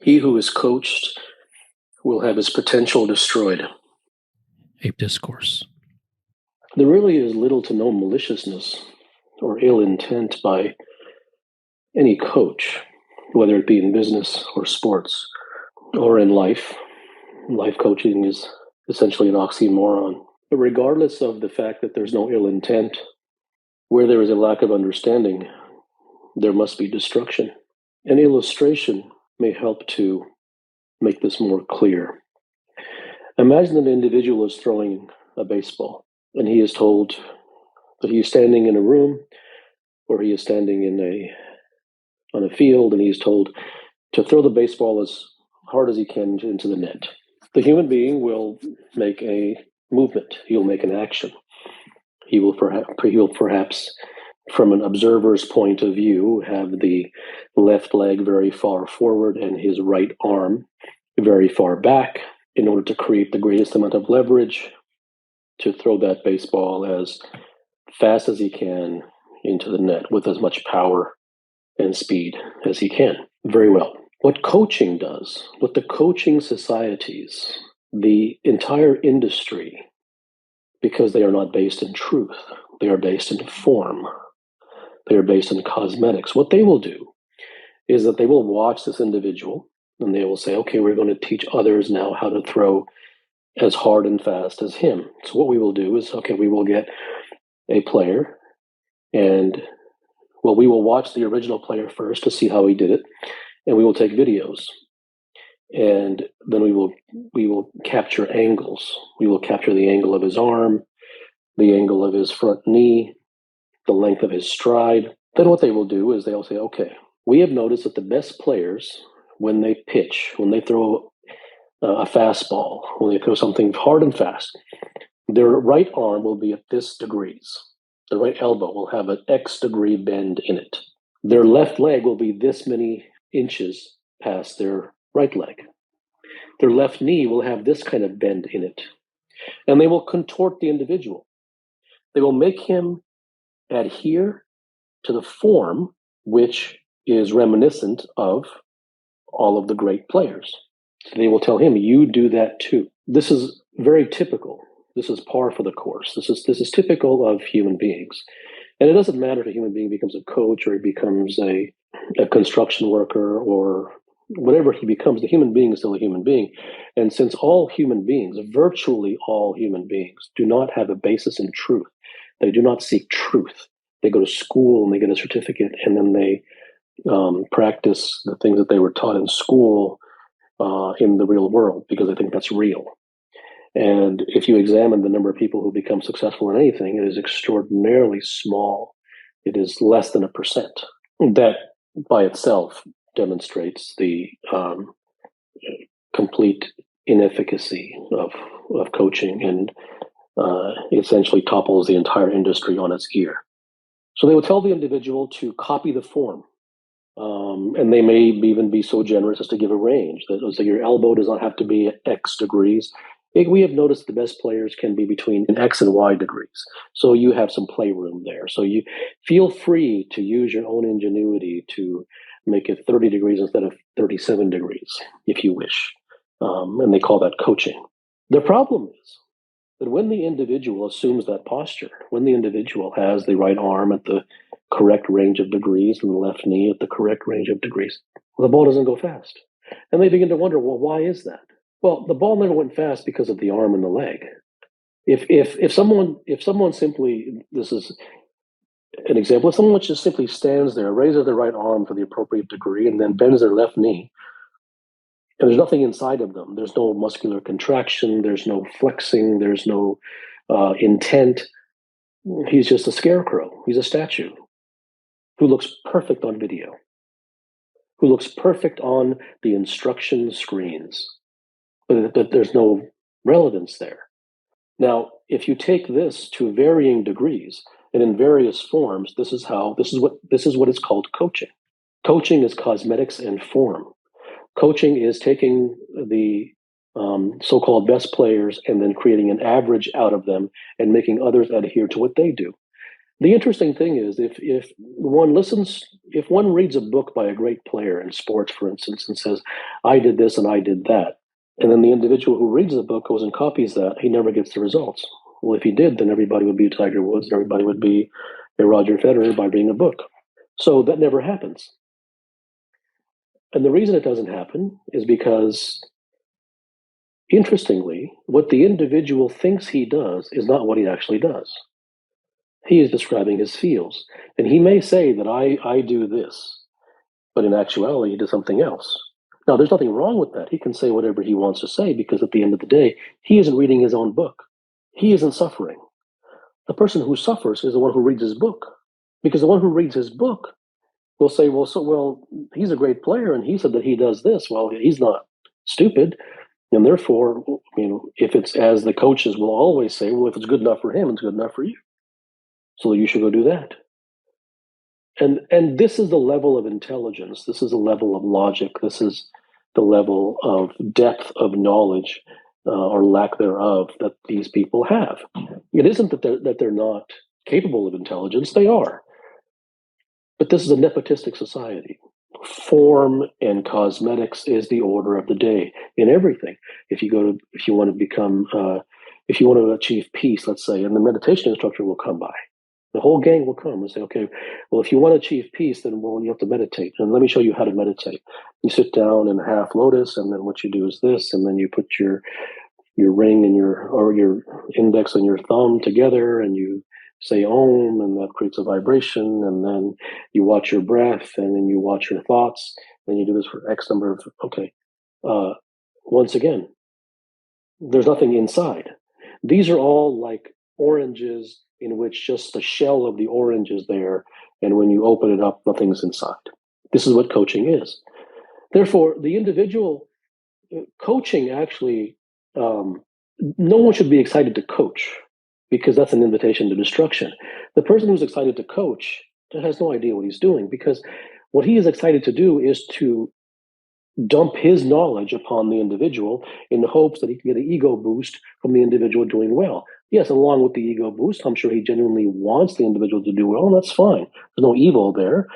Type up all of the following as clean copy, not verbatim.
He who is coached will have his potential destroyed. A discourse. There really is little to no maliciousness or ill intent by any coach, whether it be in business or sports or in life. Life coaching is essentially an oxymoron. But regardless of the fact that there's no ill intent, where there is a lack of understanding, there must be destruction. An illustration may help to make this more clear. Imagine an individual is throwing a baseball and he is told that he is standing in a room or he is standing on a field and he's told to throw the baseball as hard as he can into the net. The human being will make a movement. He'll make an action. He will perhaps, from an observer's point of view, have the left leg very far forward and his right arm very far back in order to create the greatest amount of leverage to throw that baseball as fast as he can into the net with as much power and speed as he can. Very well. What coaching does, what the coaching societies, the entire industry, because they are not based in truth, they are based in form, they are based in cosmetics. What they will do is that they will watch this individual and they will say, okay, we're going to teach others now how to throw as hard and fast as him. So what we will do is, okay, we will get a player and, well, we will watch the original player first to see how he did it. And we will take videos. And then we will capture angles. We will capture the angle of his arm, the angle of his front knee, the length of his stride. Then what they will do is they'll say, okay, we have noticed that the best players, when they pitch, when they throw a fastball, when they throw something hard and fast, their right arm will be at this degrees. The right elbow will have an X degree bend in it. Their left leg will be this many inches past their right leg. Their left knee will have this kind of bend in it. And they will contort the individual. They will make him adhere to the form which is reminiscent of all of the great players. So they will tell him, you do that too. This is very typical. This is par for the course. This is typical of human beings. And it doesn't matter if a human being becomes a coach or he becomes a construction worker or whatever he becomes. The human being is still a human being. And since all human beings, virtually all human beings, do not have a basis in truth, they do not seek truth. They go to school and they get a certificate and then they practice the things that they were taught in school in the real world because they think that's real. And if you examine the number of people who become successful in anything, it is extraordinarily small. It is less than 1%. That by itself demonstrates the complete inefficacy of coaching and essentially topples the entire industry on its ear. So they will tell the individual to copy the form. And they may even be so generous as to give a range. So your elbow does not have to be at X degrees. We have noticed the best players can be between X and Y degrees. So you have some playroom there. So you feel free to use your own ingenuity to make it 30 degrees instead of 37 degrees, if you wish. And they call that coaching. The problem is that when the individual assumes that posture, when the individual has the right arm at the correct range of degrees and the left knee at the correct range of degrees, the ball doesn't go fast. And they begin to wonder, well, why is that? Well, the ball never went fast because of the arm and the leg. If someone simply, this is an example, if someone just simply stands there, raises their right arm to the appropriate degree, and then bends their left knee, and there's nothing inside of them, there's no muscular contraction, there's no flexing, there's no intent. He's just a scarecrow. He's a statue who looks perfect on video, who looks perfect on the instruction screens, but there's no relevance there. Now, if you take this to varying degrees and in various forms, this is what is called coaching. Coaching is cosmetics and form. Coaching is taking the so-called best players and then creating an average out of them and making others adhere to what they do. The interesting thing is if one reads a book by a great player in sports, for instance, and says, I did this and I did that, and then the individual who reads the book goes and copies that, he never gets the results. Well, if he did, then everybody would be a Tiger Woods, and everybody would be a Roger Federer by reading a book. So that never happens. And the reason it doesn't happen is because, interestingly, what the individual thinks he does is not what he actually does. He is describing his feels. And he may say that I do this, but in actuality, he does something else. Now, there's nothing wrong with that. He can say whatever he wants to say because at the end of the day, he isn't reading his own book. He isn't suffering. The person who suffers is the one who reads his book, because the one who reads his book will say, well, he's a great player and he said that he does this. Well, he's not stupid. And therefore, if it's, as the coaches will always say, well, if it's good enough for him, it's good enough for you. So you should go do that. And this is the level of intelligence. This is the level of logic. This is the level of depth of knowledge or lack thereof that these people have. It isn't that they're not capable of intelligence. They are. But this is a nepotistic society. Form and cosmetics is the order of the day in everything. If you want to achieve peace, let's say, and the meditation instructor will come by. The whole gang will come and say, okay, well, if you want to achieve peace, then you have to meditate. And let me show you how to meditate. You sit down in half lotus, and then what you do is this, and then you put your ring and your index and your thumb together, and you say Om, and that creates a vibration, and then you watch your breath, and then you watch your thoughts, and you do this for X number of, okay. Once again, there's nothing inside. These are all like oranges in which just the shell of the orange is there, and when you open it up, nothing's inside. This is what coaching is. Therefore, the individual coaching actually, no one should be excited to coach, because that's an invitation to destruction. The person who's excited to coach has no idea what he's doing, because what he is excited to do is to dump his knowledge upon the individual in the hopes that he can get an ego boost from the individual doing well. Yes, along with the ego boost, I'm sure he genuinely wants the individual to do well, and that's fine. There's no evil there.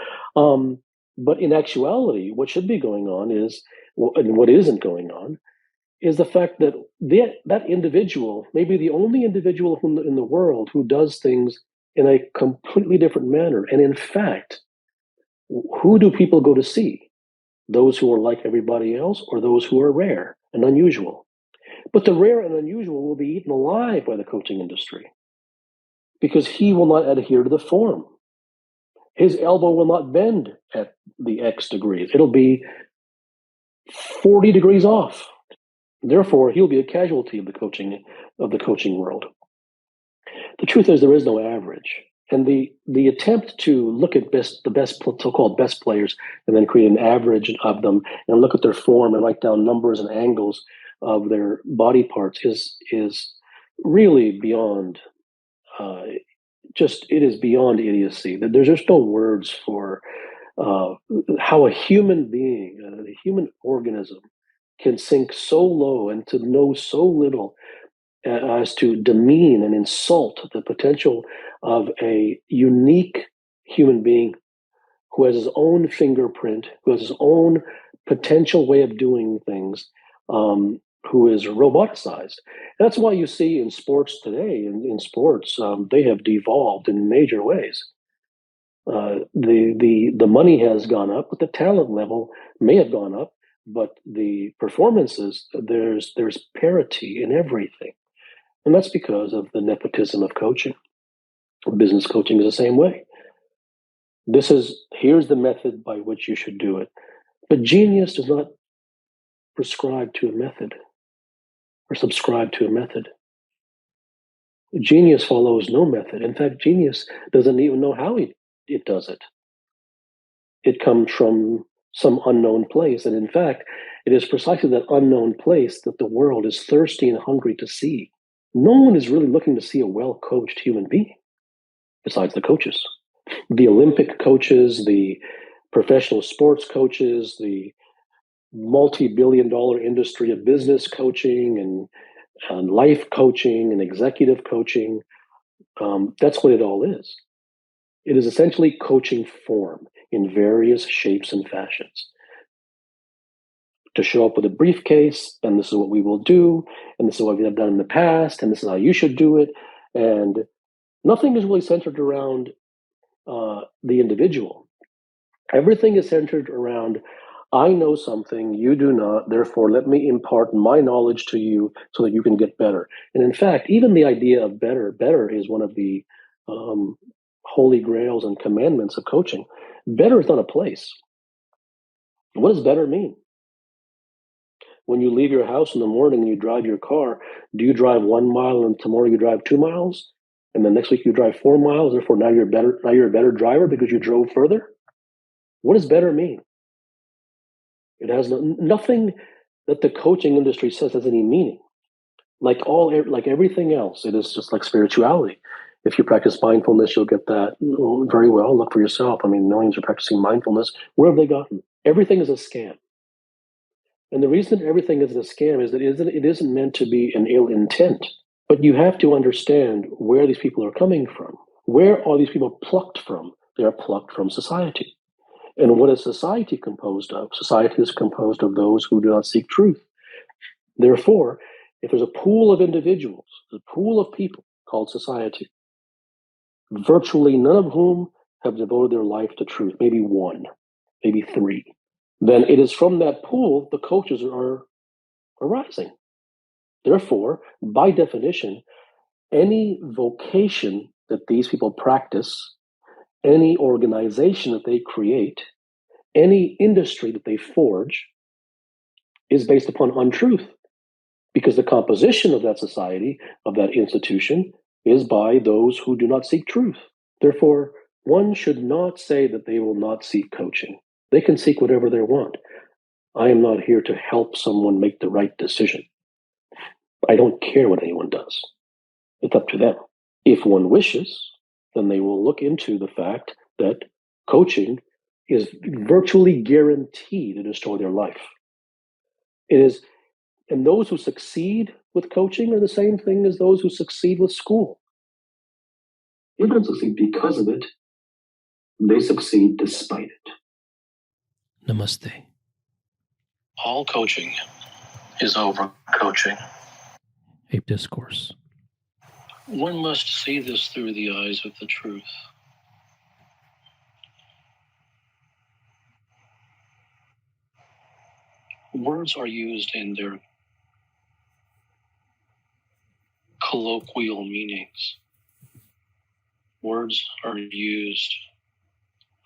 But in actuality, what should be going on is, and what isn't going on, is the fact that that individual may be the only individual in the world who does things in a completely different manner. And in fact, who do people go to see? Those who are like everybody else, or those who are rare and unusual? But the rare and unusual will be eaten alive by the coaching industry, because he will not adhere to the form. His elbow will not bend at the X degrees. It'll be 40 degrees off. Therefore, he'll be a casualty of the coaching world. The truth is, there is no average. And the attempt to look at the so-called best players and then create an average of them and look at their form and write down numbers and angles of their body parts is really beyond, it is beyond idiocy. There's just no words for how a human being, a human organism, can sink so low and to know so little as to demean and insult the potential of a unique human being who has his own fingerprint, who has his own potential way of doing things, who is roboticized. And that's why you see in sports today, in sports, they have devolved in major ways. The money has gone up, but the talent level may have gone up, but the performances, there's parity in everything. And that's because of the nepotism of coaching. Business coaching is the same way. Here's the method by which you should do it. But genius does not prescribe to a method or subscribe to a method. Genius follows no method. In fact, genius doesn't even know how it does it. It comes from some unknown place. And in fact, it is precisely that unknown place that the world is thirsty and hungry to see. No one is really looking to see a well-coached human being besides the coaches. The Olympic coaches, the professional sports coaches, the multi-billion-dollar industry of business coaching and life coaching and executive coaching. That's what it all is. It is essentially coaching form in various shapes and fashions. To show up with a briefcase, and this is what we will do, and this is what we have done in the past, and this is how you should do it. And nothing is really centered around the individual. Everything is centered around, I know something, you do not, therefore let me impart my knowledge to you so that you can get better. And in fact, even the idea of better is one of the holy grails and commandments of coaching. Better is not a place. What does better mean? When you leave your house in the morning and you drive your car, do you drive 1 mile and tomorrow you drive 2 miles? And then next week you drive 4 miles, therefore now you're better, now you're a better driver because you drove further? What does better mean? It has nothing that the coaching industry says has any meaning. Like everything else, it is just like spirituality. If you practice mindfulness, you'll get that very well. Look for yourself. I mean, millions are practicing mindfulness. Where have they gotten? Everything is a scam. And the reason everything is a scam is that it isn't meant to be an ill intent. But you have to understand where these people are coming from. Where are these people plucked from? They are plucked from society. And what is society composed of? Society is composed of those who do not seek truth. Therefore, if there's a pool of individuals, a pool of people called society, virtually none of whom have devoted their life to truth, maybe one, maybe three, then it is from that pool the coaches are arising. Therefore, by definition, any vocation that these people practice, any organization that they create, any industry that they forge is based upon untruth, because the composition of that society, of that institution, is by those who do not seek truth. Therefore, one should not say that they will not seek coaching. They can seek whatever they want. I am not here to help someone make the right decision. I don't care what anyone does. It's up to them. If one wishes, then they will look into the fact that coaching is virtually guaranteed to destroy their life. It is, and those who succeed with coaching are the same thing as those who succeed with school. They don't succeed because of it. They succeed despite it. Namaste. All coaching is over coaching. A discourse. One must see this through the eyes of the truth. Words are used in their colloquial meanings. Words are used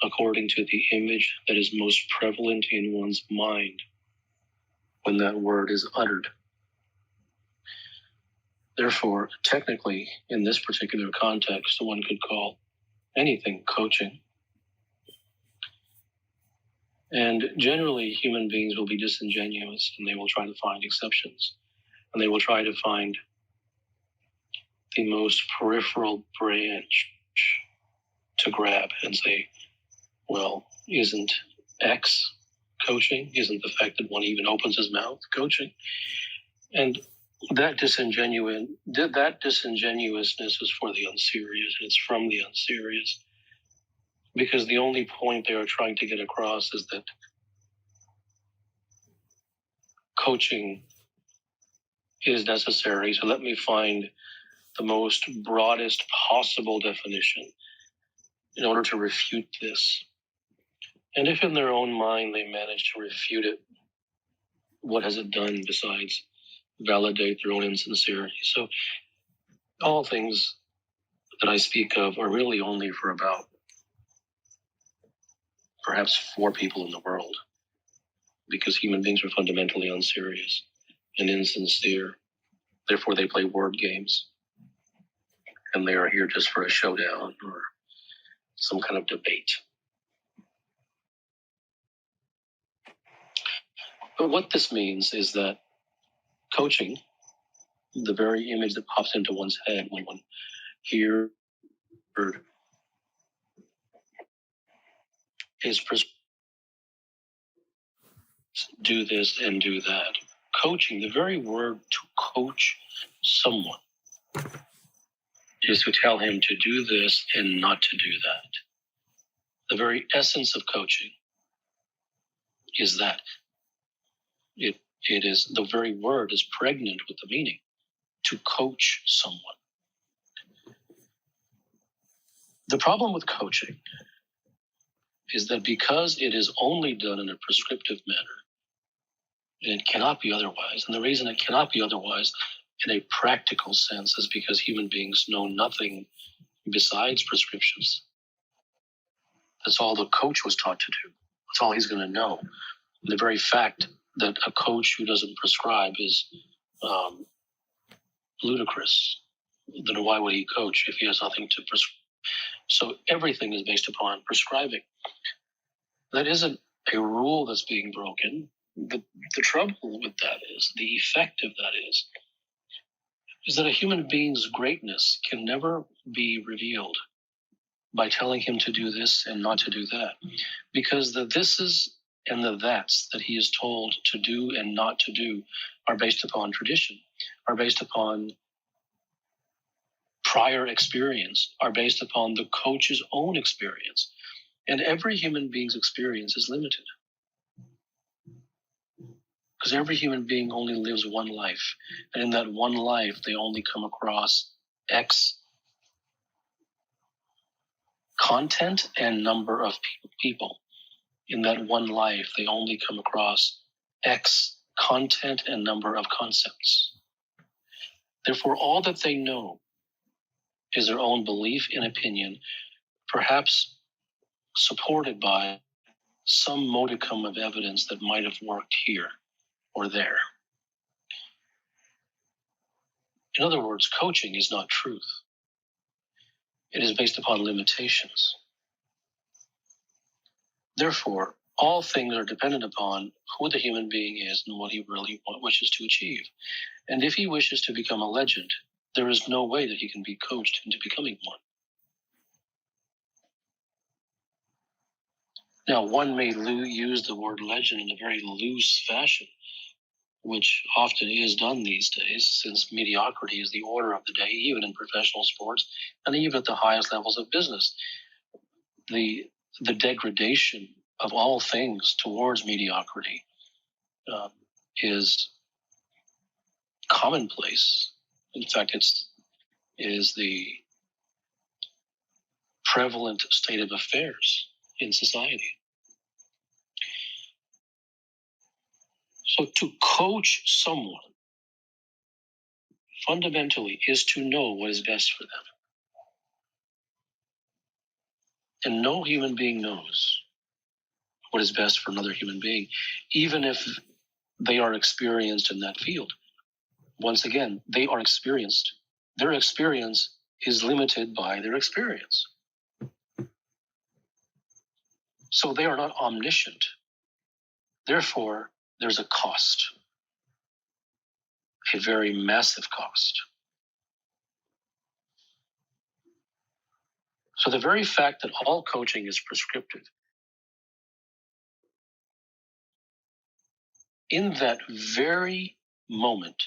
according to the image that is most prevalent in one's mind when that word is uttered. Therefore, technically, in this particular context, one could call anything coaching. And generally, human beings will be disingenuous, and they will try to find exceptions. And they will try to find the most peripheral branch to grab and say, well, isn't X coaching? Isn't the fact that one even opens his mouth coaching? And that disingenuousness is for the unserious, and it's from the unserious. Because the only point they are trying to get across is that coaching is necessary. So let me find the most broadest possible definition in order to refute this. And if in their own mind they manage to refute it, what has it done besides validate their own insincerity? So all things that I speak of are really only for about perhaps 4 people in the world, because human beings are fundamentally unserious and insincere. Therefore, they play word games, and they are here just for a showdown or some kind of debate. But what this means is that coaching, the very image that pops into one's head when one hears is do this and do that. Coaching, the very word to coach someone, is to tell him to do this and not to do that. The very essence of coaching is that it is, the very word is pregnant with the meaning to coach someone. The problem with coaching is that because it is only done in a prescriptive manner, and it cannot be otherwise, and the reason it cannot be otherwise in a practical sense is because human beings know nothing besides prescriptions. That's all the coach was taught to do. That's all he's going to know. And the very fact that a coach who doesn't prescribe is ludicrous. Then why would he coach if he has nothing to prescribe? So everything is based upon prescribing. That isn't a rule that's being broken. The trouble with that is, the effect of that is that a human being's greatness can never be revealed by telling him to do this and not to do that. Because the thises and the that's that he is told to do and not to do are based upon tradition, are based upon prior experience, are based upon the coach's own experience. And every human being's experience is limited. Because every human being only lives one life. And in that one life, they only come across X content and number of people. In that one life, they only come across X content and number of concepts. Therefore, all that they know is their own belief and opinion, perhaps supported by some modicum of evidence that might have worked here or there. In other words, coaching is not truth. It is based upon limitations. Therefore, all things are dependent upon who the human being is and what he really wishes to achieve. And if he wishes to become a legend, there is no way that he can be coached into becoming one. Now, one may use the word legend in a very loose fashion, which often is done these days, since mediocrity is the order of the day, even in professional sports, and even at the highest levels of business. The degradation of all things towards mediocrity is commonplace. In fact, it is the prevalent state of affairs in society. So to coach someone fundamentally is to know what is best for them. And no human being knows what is best for another human being, even if they are experienced in that field. Once again, they are experienced. Their experience is limited by their experience. So they are not omniscient. Therefore, there's a cost, a very massive cost. So the very fact that all coaching is prescriptive, in that very moment,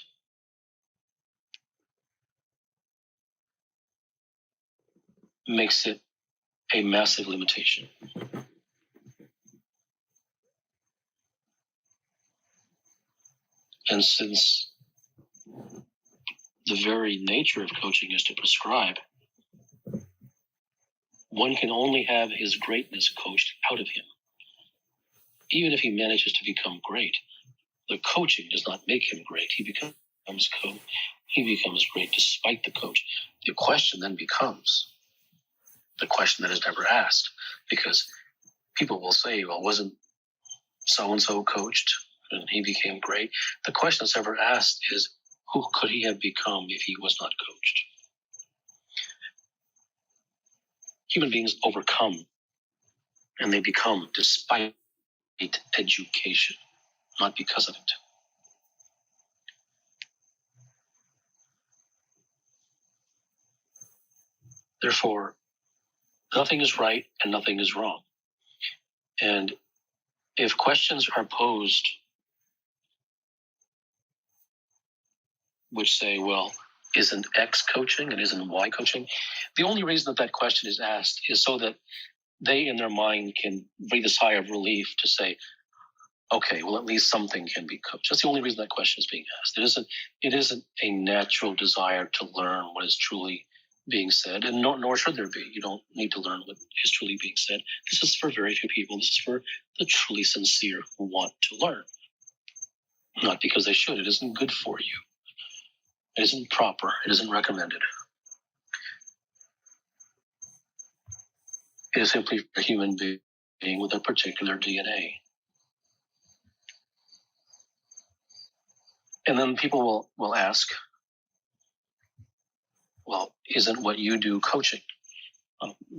makes it a massive limitation. And since the very nature of coaching is to prescribe, one can only have his greatness coached out of him. Even if he manages to become great, the coaching does not make him great. He becomes great despite the coach. The question then becomes the question that is never asked, because people will say, well, wasn't so-and-so coached and he became great? The question that's ever asked is, who could he have become if he was not coached? Human beings overcome and they become despite education, not because of it. Therefore, nothing is right and nothing is wrong. And if questions are posed which say, well, isn't X coaching and isn't Y coaching? The only reason that question is asked is so that they in their mind can breathe a sigh of relief to say, okay, well, at least something can be coached. That's the only reason that question is being asked. It isn't a natural desire to learn what is truly being said, and nor should there be. You don't need to learn what is truly being said. This is for very few people. This is for the truly sincere who want to learn. Not because they should. It isn't good for you. It isn't proper. It isn't recommended. It is simply a human being with a particular DNA. And then people will ask, well, isn't what you do coaching?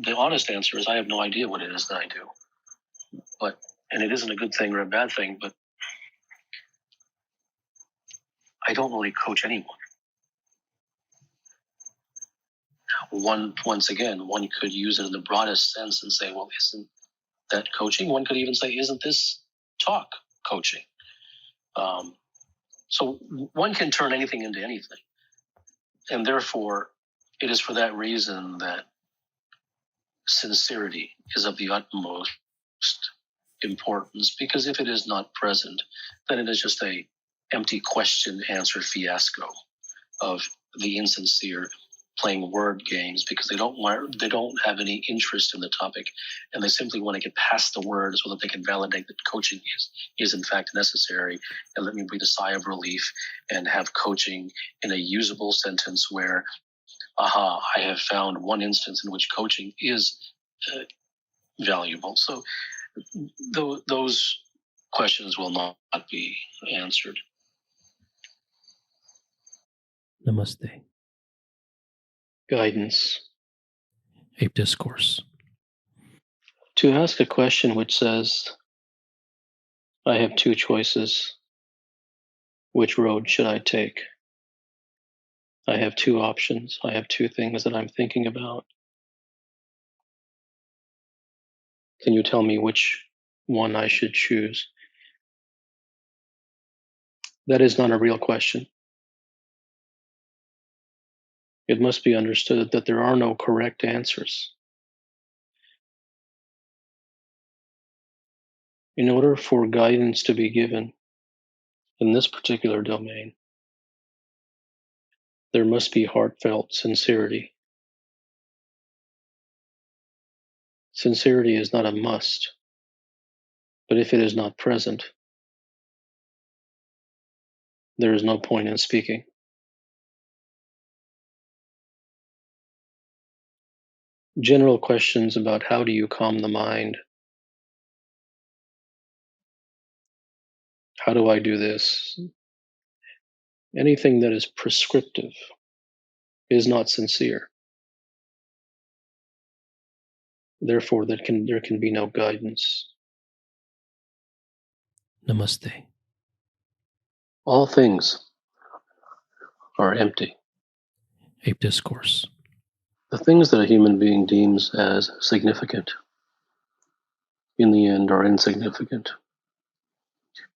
The honest answer is I have no idea what it is that I do. And it isn't a good thing or a bad thing, but I don't really coach anyone. Once again, one could use it in the broadest sense and say, well, isn't that coaching? One could even say, isn't this talk coaching? So one can turn anything into anything. And therefore, it is for that reason that sincerity is of the utmost importance, because if it is not present, then it is just a empty question answer fiasco of the insincere playing word games because they don't have any interest in the topic, and they simply want to get past the word so that they can validate that coaching is in fact necessary, and let me breathe a sigh of relief and have coaching in a usable sentence where, I have found one instance in which coaching is valuable. So those questions will not be answered. Namaste. Guidance. A discourse. To ask a question which says, I have two choices. Which road should I take? I have two options. I have two things that I'm thinking about. Can you tell me which one I should choose? That is not a real question. It must be understood that there are no correct answers. In order for guidance to be given in this particular domain, there must be heartfelt sincerity. Sincerity is not a must, but if it is not present, there is no point in speaking. General questions about how do you calm the mind? How do I do this? Anything that is prescriptive is not sincere. Therefore, there can be no guidance. Namaste. All things are empty. A discourse. The things that a human being deems as significant, in the end, are insignificant.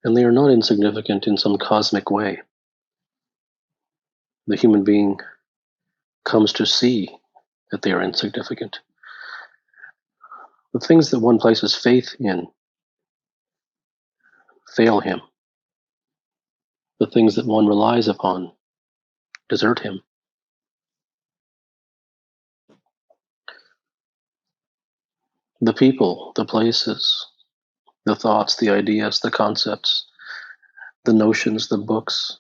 And they are not insignificant in some cosmic way. The human being comes to see that they are insignificant. The things that one places faith in fail him. The things that one relies upon desert him. The people, the places, the thoughts, the ideas, the concepts, the notions, the books,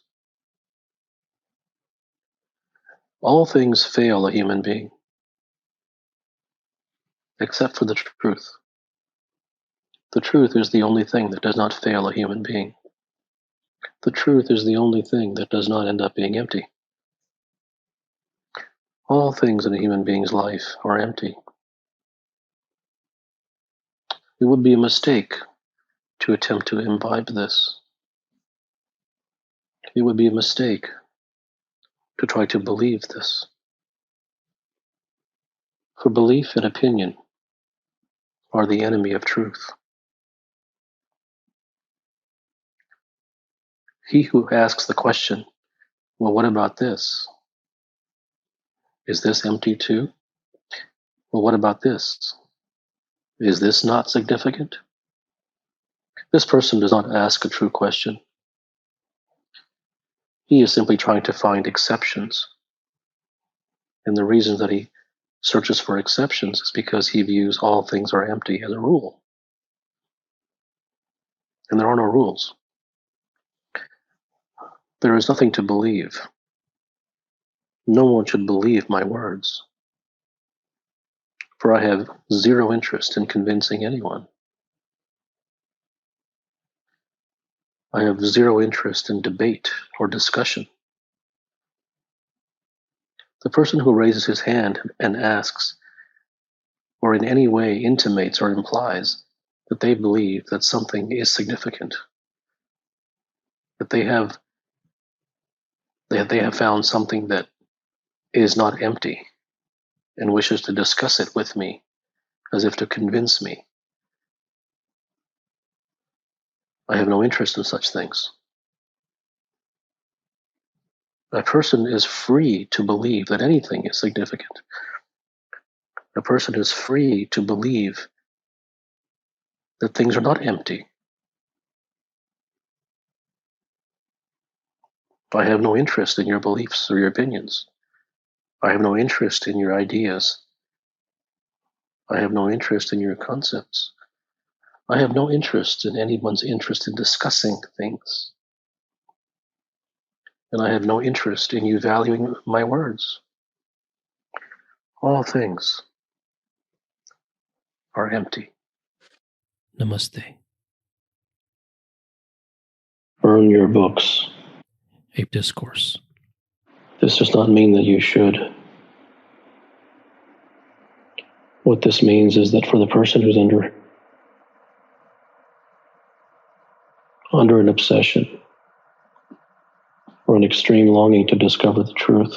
all things fail a human being, except for the truth. The truth is the only thing that does not fail a human being. The truth is the only thing that does not end up being empty. All things in a human being's life are empty. It would be a mistake to attempt to imbibe this. It would be a mistake to try to believe this. For belief and opinion are the enemy of truth. He who asks the question, well, what about this? Is this empty too? Well, what about this? Is this not significant? This person does not ask a true question. He is simply trying to find exceptions. And the reason that he searches for exceptions is because he views all things are empty as a rule. And there are no rules. There is nothing to believe. No one should believe my words, for I have zero interest in convincing anyone. I have zero interest in debate or discussion. The person who raises his hand and asks, or in any way intimates or implies that they believe that something is significant, that they have found something that is not empty and wishes to discuss it with me as if to convince me. I have no interest in such things. A person is free to believe that anything is significant. A person is free to believe that things are not empty. I have no interest in your beliefs or your opinions. I have no interest in your ideas. I have no interest in your concepts. I have no interest in anyone's interest in discussing things. And I have no interest in you valuing my words. All things are empty. Namaste. Burn your books. A discourse. This does not mean that you should. What this means is that for the person who's under an obsession or an extreme longing to discover the truth,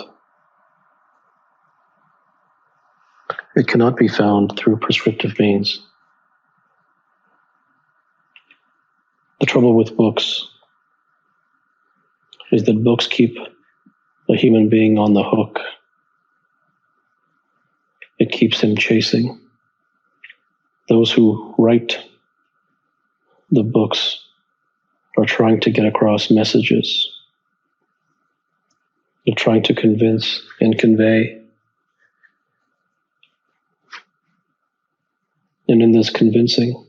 it cannot be found through prescriptive means. The trouble with books is that books keep a human being on the hook. It keeps him chasing. Those who write the books are trying to get across messages. They're trying to convince and convey. And in this convincing,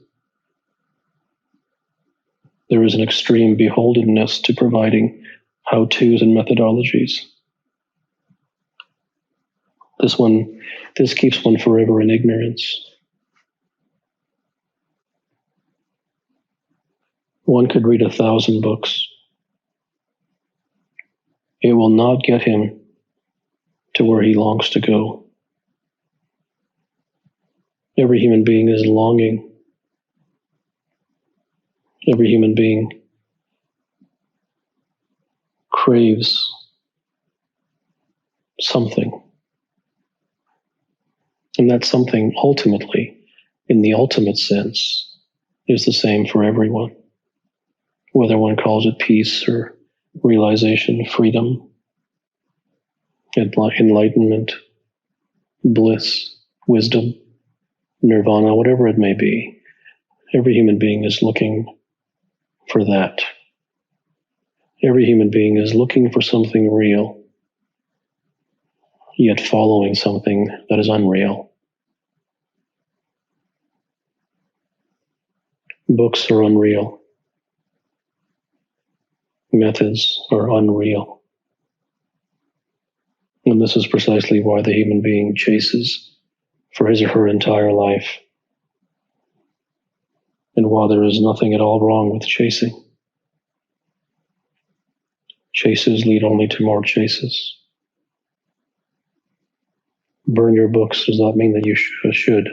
there is an extreme beholdenness to providing how-tos and methodologies. This keeps one forever in ignorance. One could read 1,000 books. It will not get him to where he longs to go. Every human being is longing. Every human being craves something. And that something ultimately, in the ultimate sense, is the same for everyone. Whether one calls it peace or realization, freedom, enlightenment, bliss, wisdom, nirvana, whatever it may be, every human being is looking for that. Every human being is looking for something real, yet following something that is unreal. Books are unreal. Methods are unreal. And this is precisely why the human being chases for his or her entire life. And while there is nothing at all wrong with chasing, chases lead only to more chases. Burn your books does not mean that you should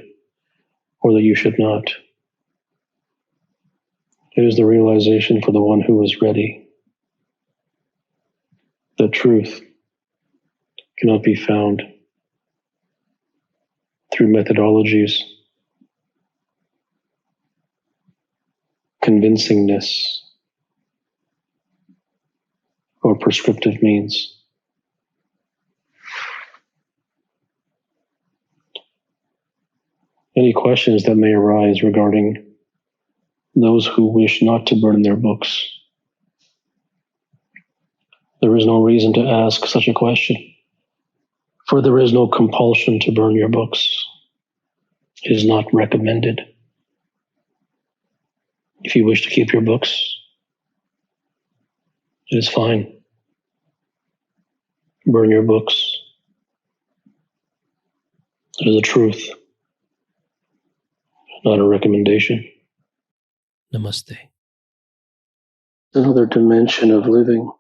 or that you should not. It is the realization for the one who is ready that truth cannot be found through methodologies, convincingness, or prescriptive means. any questions that may arise regarding those who wish not to burn their books. There is no reason to ask such a question, for there is no compulsion to burn your books. It is not recommended. If you wish to keep your books, it is fine. Burn your books. It is a truth, not a recommendation. Namaste. Another dimension of living.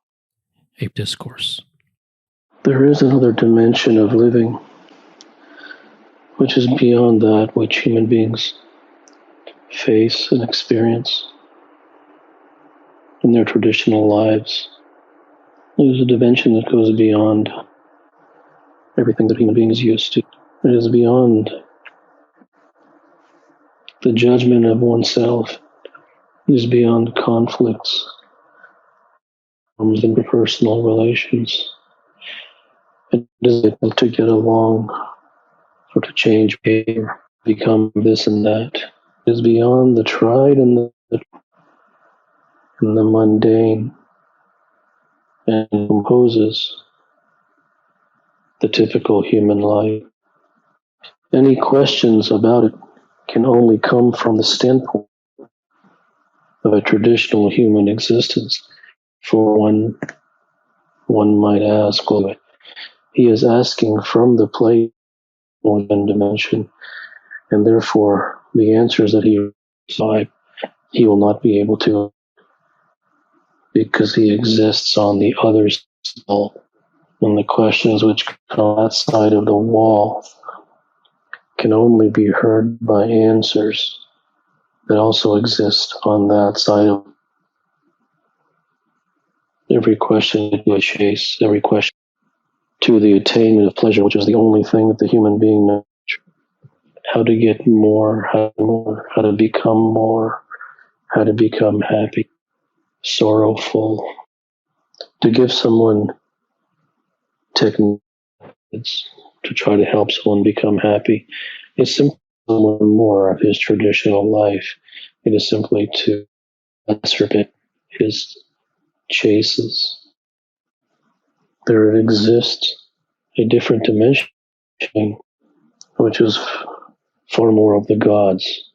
A discourse. There is another dimension of living which is beyond that which human beings face and experience in their traditional lives. There's a dimension that goes beyond everything that human beings used to. It is beyond the judgment of oneself. It is beyond conflicts, interpersonal relations. It is able to get along or to change behavior, become this and that. It is beyond the tried and the mundane, and composes the typical human life. Any questions about it can only come from the standpoint of a traditional human existence. For one might ask, well, he is asking from the place of one dimension, and therefore the answers that he receives, he will not be able to, because he exists on the other side. And the questions which come on that side of the wall can only be heard by answers that also exist on that side of every question to a chase, every question to the attainment of pleasure, which is the only thing that the human being knows. How to get more, how to become more, how to become happy, sorrowful. To give someone techniques to try to help someone become happy is simply more of his traditional life. It is simply to exacerbate his chases. There exists a different dimension, which is far more of the gods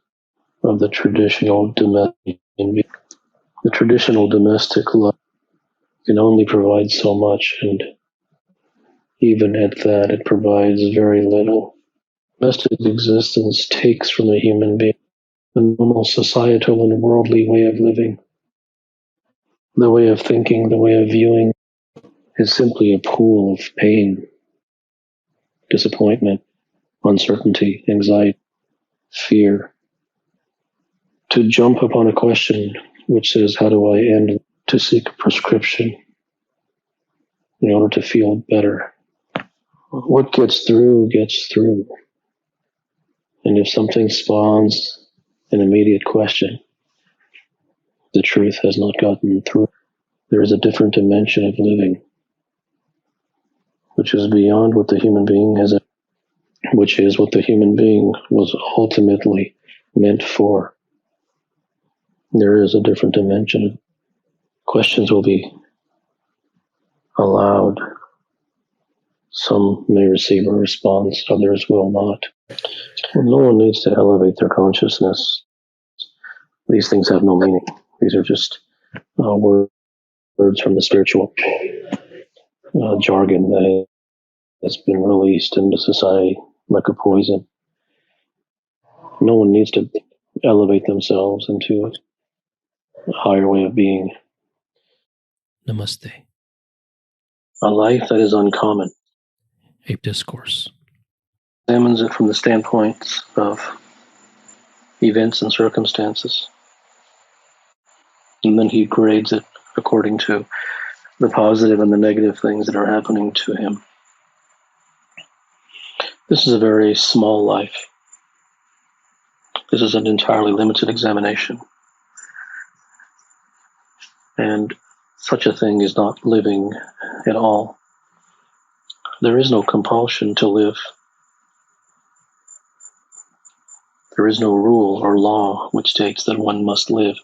of the traditional domestic. The traditional domestic life can only provide so much, and even at that, it provides very little. Domestic existence takes from a human being the normal societal and worldly way of living. The way of thinking, the way of viewing is simply a pool of pain, disappointment, uncertainty, anxiety, fear. To jump upon a question which says, how do I end, to seek a prescription in order to feel better. What gets through, gets through. And if something spawns an immediate question, the truth has not gotten through. There is a different dimension of living, which is beyond what the human being has, which is what the human being was ultimately meant for. There is a different dimension. Questions will be allowed. Some may receive a response, others will not. Well, no one needs to elevate their consciousness. These things have no meaning. These are just words from the spiritual jargon that has been released into society like a poison. No one needs to elevate themselves into a higher way of being. Namaste. A life that is uncommon. A discourse. Examines it from the standpoints of events and circumstances. And then he grades it according to the positive and the negative things that are happening to him. This is a very small life. This is an entirely limited examination. And such a thing is not living at all. There is no compulsion to live. There is no rule or law which states that one must live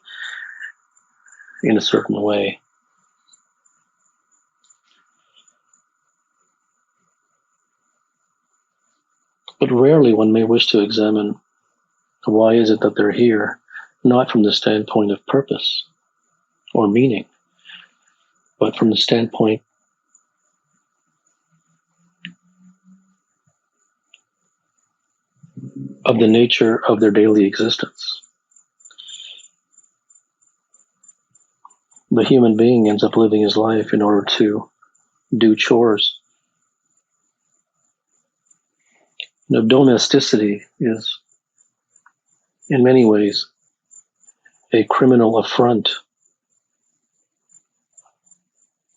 in a certain way. But rarely one may wish to examine why is it that they're here, not from the standpoint of purpose or meaning, but from the standpoint of the nature of their daily existence. The human being ends up living his life in order to do chores. Domesticity is, in many ways, a criminal affront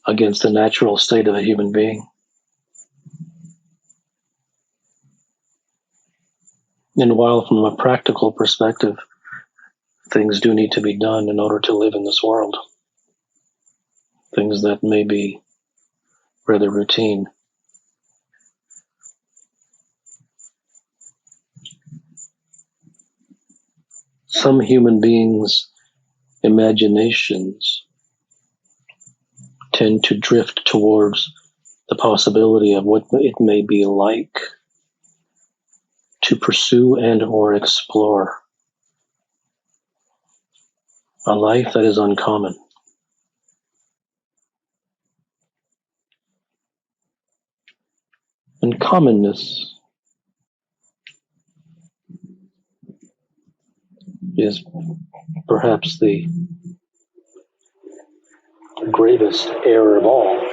against the natural state of a human being. And while from a practical perspective, things do need to be done in order to live in this world, things that may be rather routine, some human beings' imaginations tend to drift towards the possibility of what it may be like to pursue and or explore a life that is uncommon. And commonness is perhaps the gravest error of all.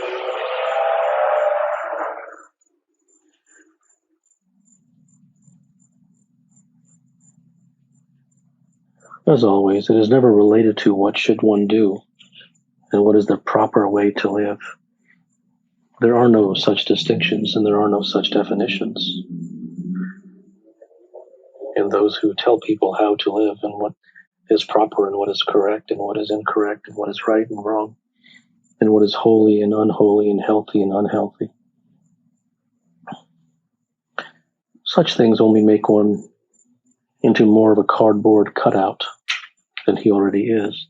As always, it is never related to what should one do and what is the proper way to live. There are no such distinctions and there are no such definitions. And those who tell people how to live and what is proper and what is correct and what is incorrect and what is right and wrong and what is holy and unholy and healthy and unhealthy. Such things only make one into more of a cardboard cutout than he already is.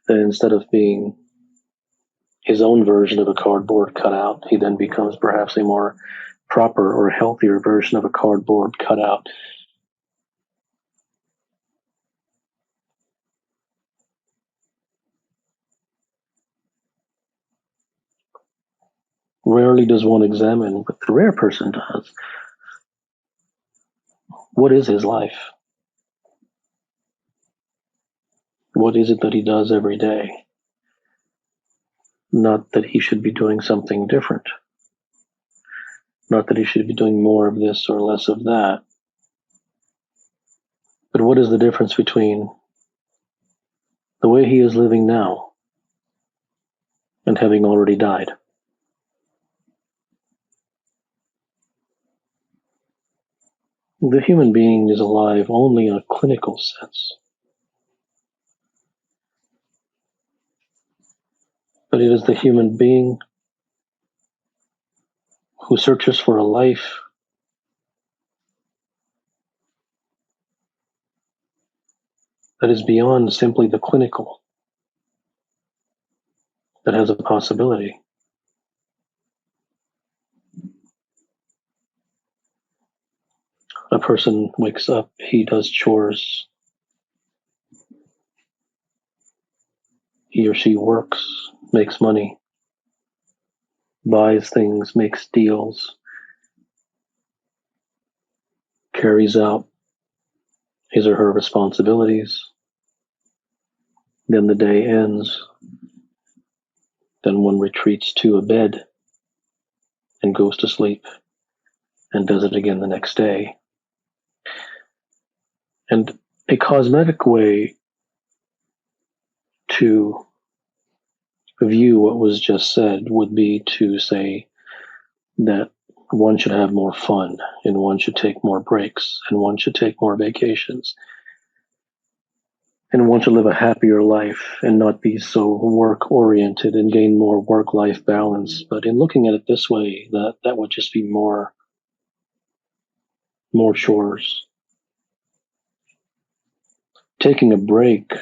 And instead of being his own version of a cardboard cutout, he then becomes perhaps a more proper or healthier version of a cardboard cutout. Rarely does one examine, but the rare person does. What is his life? What is it that he does every day? Not that he should be doing something different. Not that he should be doing more of this or less of that. But what is the difference between the way he is living now and having already died? The human being is alive only in a clinical sense. But it is the human being who searches for a life that is beyond simply the clinical, that has a possibility. A person wakes up, he does chores, he or she works, makes money, buys things, makes deals, carries out his or her responsibilities. Then the day ends. Then one retreats to a bed and goes to sleep and does it again the next day. And a cosmetic way to view what was just said would be to say that one should have more fun and one should take more breaks and one should take more vacations and one should live a happier life and not be so work oriented and gain more work-life balance. But in looking at it this way, that would just be more chores, Taking a break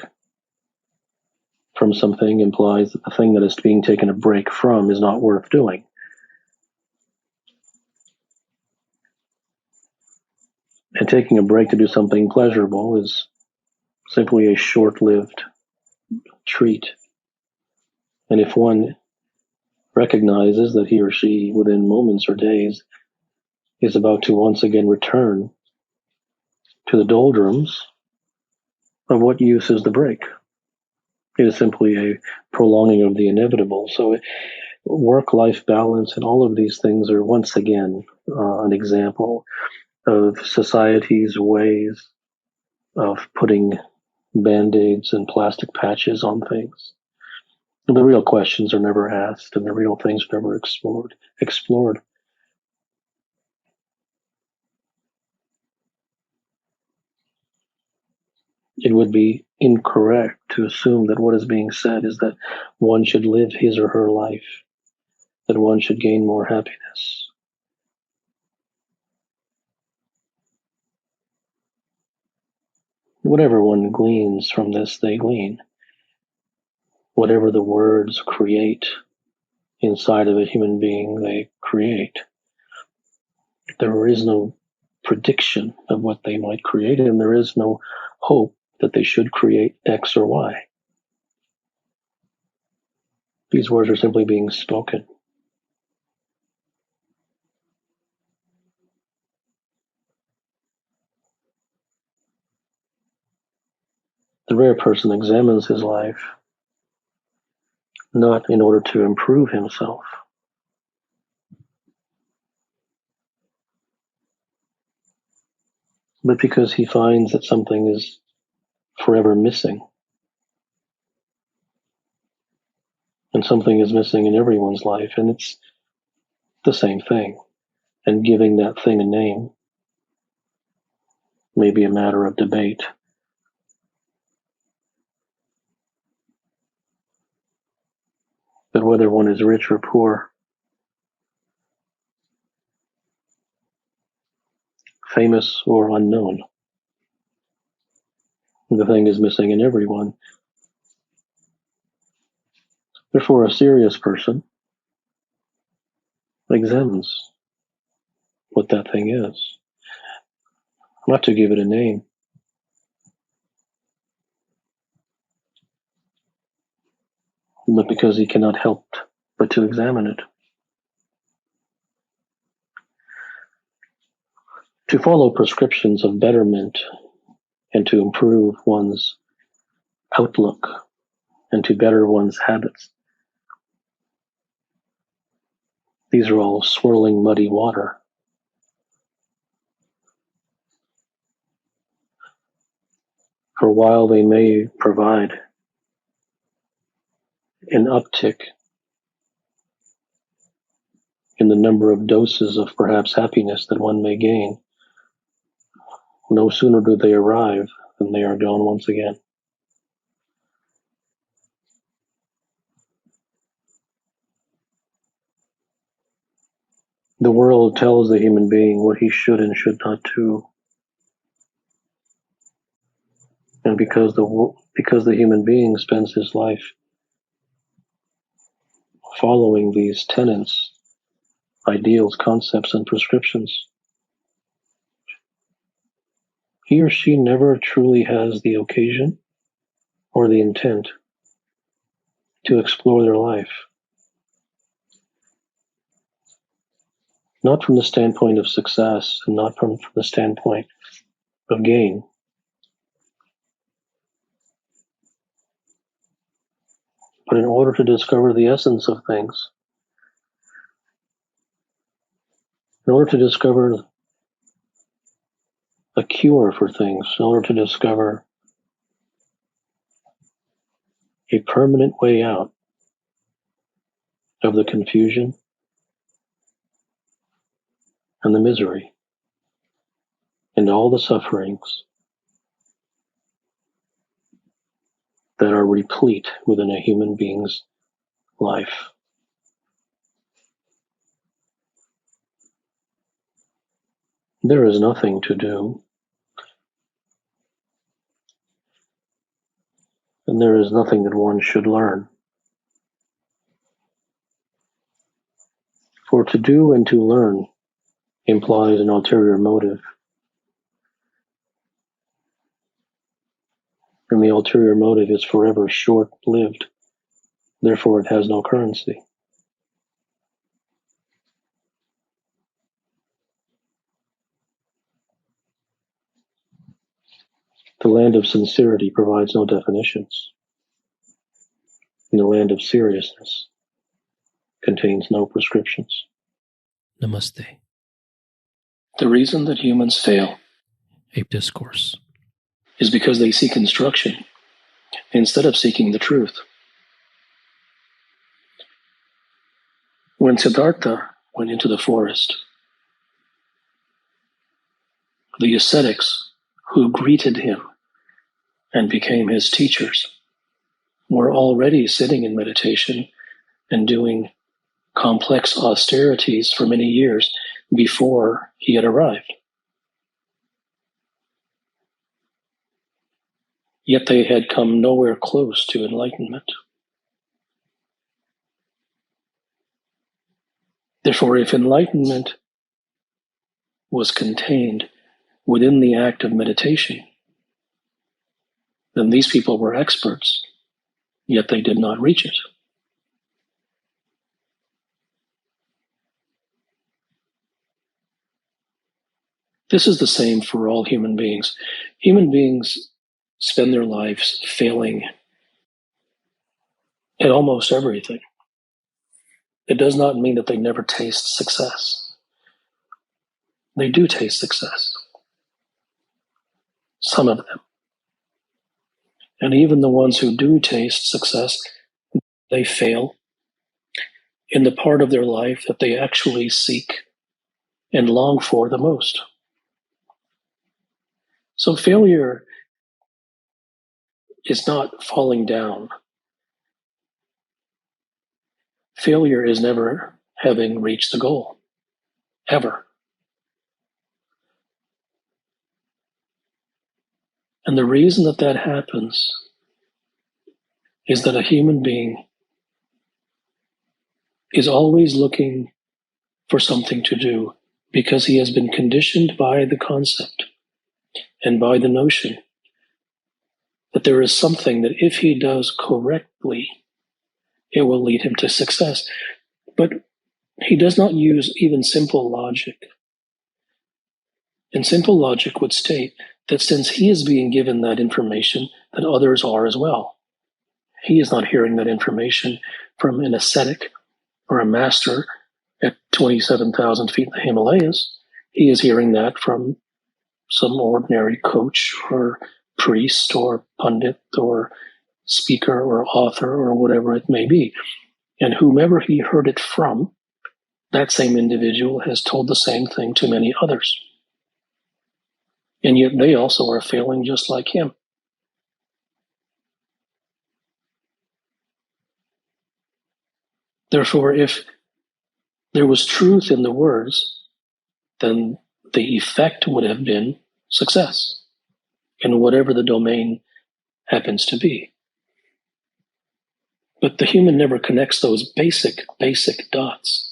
from something implies that the thing that is being taken a break from is not worth doing. And taking a break to do something pleasurable is simply a short-lived treat. And if one recognizes that he or she, within moments or days, is about to once again return to the doldrums, of what use is the break? It is simply a prolonging of the inevitable. So work-life balance and all of these things are once again an example of society's ways of putting band-aids and plastic patches on things. The real questions are never asked, and the real things are never explored. It would be incorrect to assume that what is being said is that one should live his or her life, that one should gain more happiness. Whatever one gleans from this, they glean. Whatever the words create inside of a human being, they create. There is no prediction of what they might create, and there is no hope that they should create X or Y. These words are simply being spoken. The rare person examines his life not in order to improve himself, but because he finds that something is forever missing. And something is missing in everyone's life, and it's the same thing. And giving that thing a name may be a matter of debate. But whether one is rich or poor, famous or unknown, the thing is missing in everyone. Therefore, a serious person examines what that thing is, not to give it a name, but because he cannot help but to examine it. To follow prescriptions of betterment and to improve one's outlook and to better one's habits, these are all swirling muddy water. For while they may provide an uptick in the number of doses of perhaps happiness that one may gain, no sooner do they arrive than they are gone once again. The world tells the human being what he should and should not do. And because the human being spends his life following these tenets, ideals, concepts, and prescriptions, he or she never truly has the occasion or the intent to explore their life. Not from the standpoint of success and not from the standpoint of gain, but in order to discover the essence of things, in order to discover a cure for things, in order to discover a permanent way out of the confusion and the misery and all the sufferings that are replete within a human being's life. There is nothing to do. there is nothing that one should learn. For to do and to learn implies an ulterior motive, and the ulterior motive is forever short-lived. Therefore, it has no currency. The land of sincerity provides no definitions, and the land of seriousness contains no prescriptions. Namaste. The reason that humans fail A discourse. is because they seek instruction instead of seeking the truth. When Siddhartha went into the forest, the ascetics who greeted him and became his teachers were already sitting in meditation and doing complex austerities for many years before he had arrived. Yet they had come nowhere close to enlightenment. Therefore, if enlightenment was contained within the act of meditation, then these people were experts, yet they did not reach it. This is the same for all human beings. Human beings spend their lives failing at almost everything. It does not mean that they never taste success. They do taste success. Some of them. And even the ones who do taste success, they fail in the part of their life that they actually seek and long for the most. So failure is not falling down. Failure is never having reached the goal, ever. And the reason that that happens is that a human being is always looking for something to do because he has been conditioned by the concept and by the notion that there is something that if he does correctly, it will lead him to success. But he does not use even simple logic. And simple logic would state that since he is being given that information, that others are as well. He is not hearing that information from an ascetic or a master at 27,000 feet in the Himalayas. He is hearing that from some ordinary coach or priest or pundit or speaker or author or whatever it may be. And whomever he heard it from, that same individual has told the same thing to many others. And yet they also are failing just like him. Therefore, if there was truth in the words, then the effect would have been success in whatever the domain happens to be. But the human never connects those basic dots.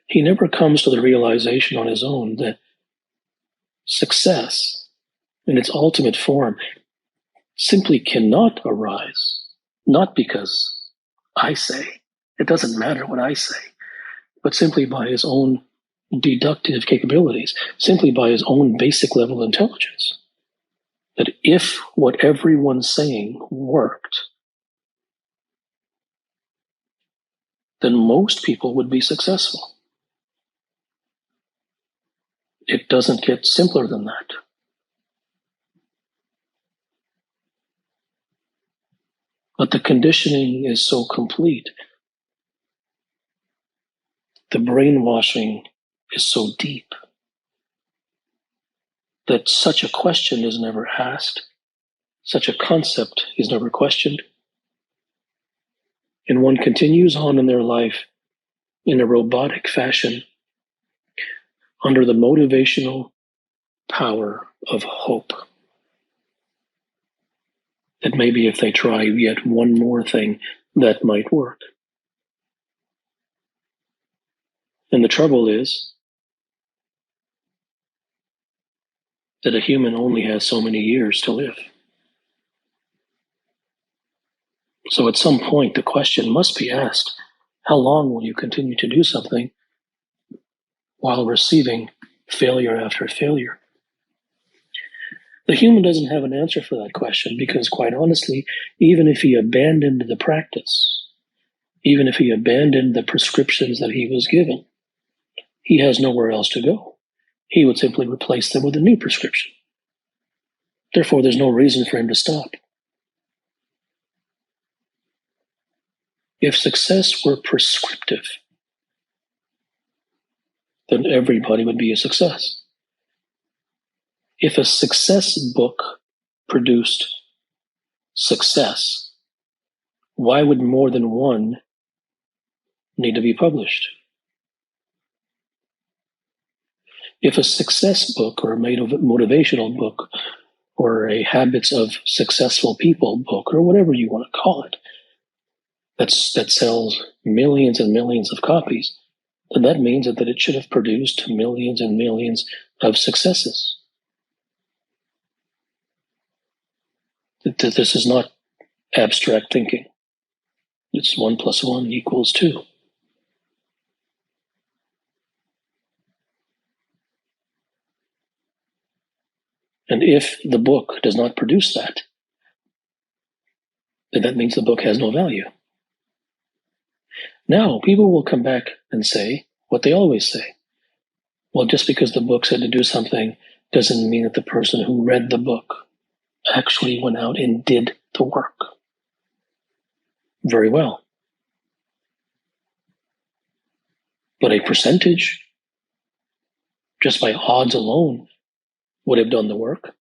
He never comes to the realization on his own that success in its ultimate form simply cannot arise, not because I say, it doesn't matter what I say, but simply by his own deductive capabilities, simply by his own basic level of intelligence. That if what everyone's saying worked, then most people would be successful. It doesn't get simpler than that. But the conditioning is so complete. The brainwashing is so deep that such a question is never asked, such a concept is never questioned, and one continues on in their life in a robotic fashion under the motivational power of hope. that maybe if they try yet one more thing, that might work. And the trouble is that a human only has so many years to live. So at some point, the question must be asked, how long will you continue to do something while receiving failure after failure? The human doesn't have an answer for that question because, quite honestly, even if he abandoned the practice, even if he abandoned the prescriptions that he was given, he has nowhere else to go. He would simply replace them with a new prescription. Therefore, there's no reason for him to stop. If success were prescriptive, then everybody would be a success. If a success book produced success, why would more than one need to be published? If a success book or a motivational book or a habits of successful people book or whatever you want to call it, that sells millions and millions of copies, then that means that it should have produced millions and millions of successes. This is not abstract thinking. It's 1 + 1 = 2. And if the book does not produce that, then that means the book has no value. Now, people will come back and say what they always say. Well, just because the book said to do something doesn't mean that the person who read the book actually went out and did the work. Very well. But a percentage, just by odds alone, would have done the work.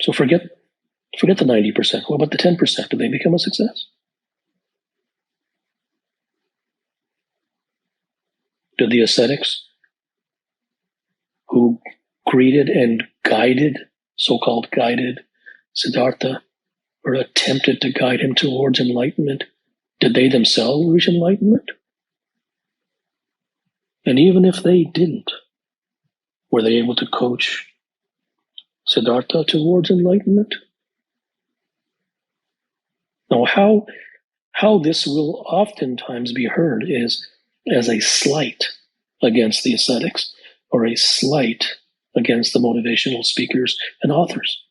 So forget the 90%. What about the 10%? Do they become a success? Did the ascetics who greeted and guided, so-called guided, Siddhartha, or attempted to guide him towards enlightenment, did they themselves reach enlightenment? And even if they didn't, were they able to coach Siddhartha towards enlightenment? Now, how this will oftentimes be heard is as a slight against the ascetics or a slight against the motivational speakers and authors.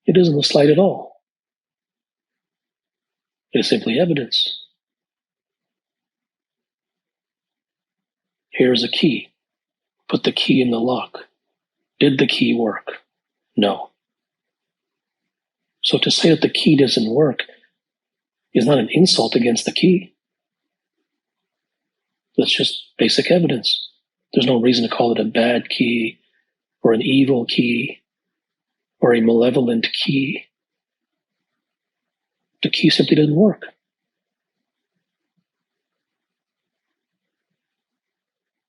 It isn't a slight at all. It is simply evidence. Here's a key. Put the key in the lock. Did the key work? No. So to say that the key doesn't work is not an insult against the key. That's just basic evidence. There's no reason to call it a bad key or an evil key or a malevolent key. The key simply doesn't work.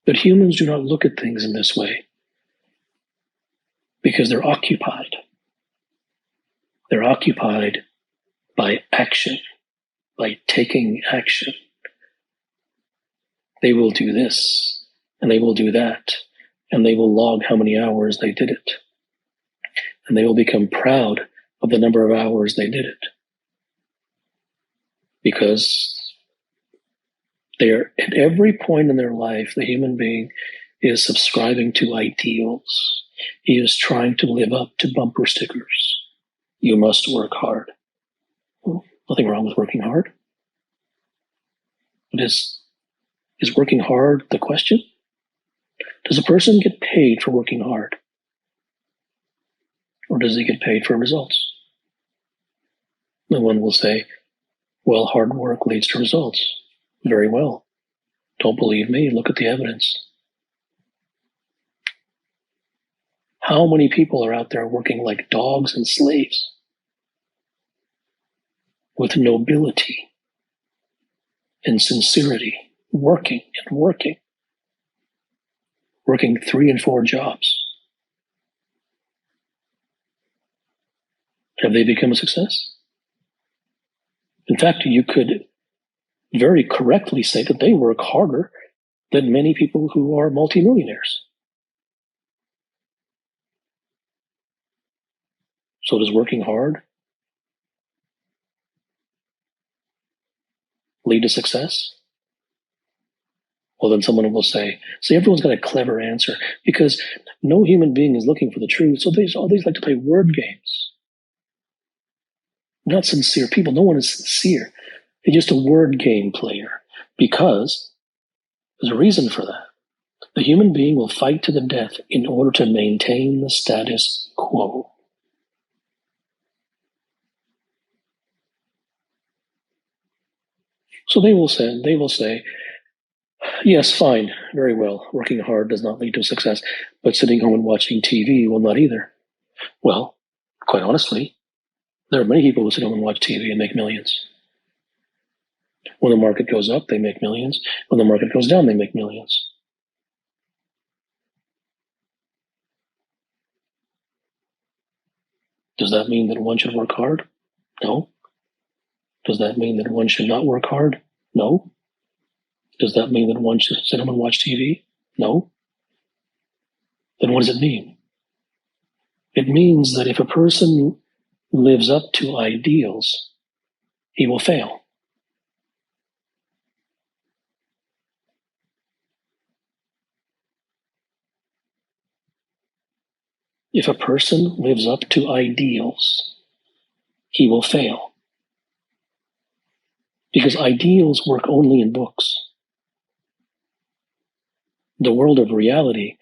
But humans do not look at things in this way because they're occupied. They're occupied by action, by taking action. They will do this, and they will do that, and they will log how many hours they did it. And they will become proud of the number of hours they did it. Because they are, at every point in their life, the human being is subscribing to ideals. He is trying to live up to bumper stickers. You must work hard. Well, nothing wrong with working hard. But is working hard the question? Does a person get paid for working hard? Or does he get paid for results? No one will say, well, hard work leads to results. Very well. Don't believe me? Look at the evidence. How many people are out there working like dogs and slaves with nobility and sincerity, working and working? working 3 and 4 jobs. Have they become a success? In fact, you could very correctly say that they work harder than many people who are multimillionaires. So does working hard lead to success? Well, then someone will say, see, everyone's got a clever answer because no human being is looking for the truth. So they always like to play word games. Not sincere people. No one is sincere. They're just a word game player because there's a reason for that. The human being will fight to the death in order to maintain the status quo. So they will say, yes, fine, very well. Working hard does not lead to success, but sitting home and watching TV will not either. Well, quite honestly, there are many people who sit home and watch TV and make millions. When the market goes up, they make millions. When the market goes down, they make millions. Does that mean that one should work hard? No. Does that mean that one should not work hard? No. Does that mean that one should sit home and watch TV? No. Then what does it mean? It means that if a person lives up to ideals, he will fail. If a person lives up to ideals, he will fail. Because ideals work only in books. The world of reality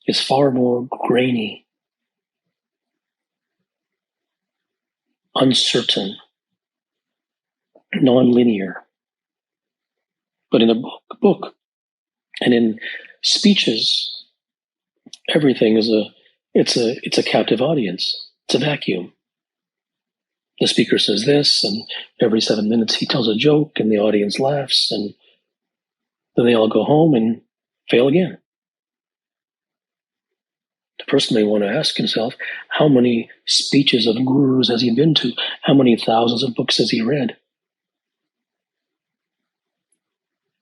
is far more grainy, uncertain, non-linear. But in a book and in speeches, everything is it's a captive audience. It's a vacuum. The speaker says this, and every 7 minutes he tells a joke, and the audience laughs, and then they all go home and fail again. The person may want to ask himself, how many speeches of gurus has he been to? How many thousands of books has he read?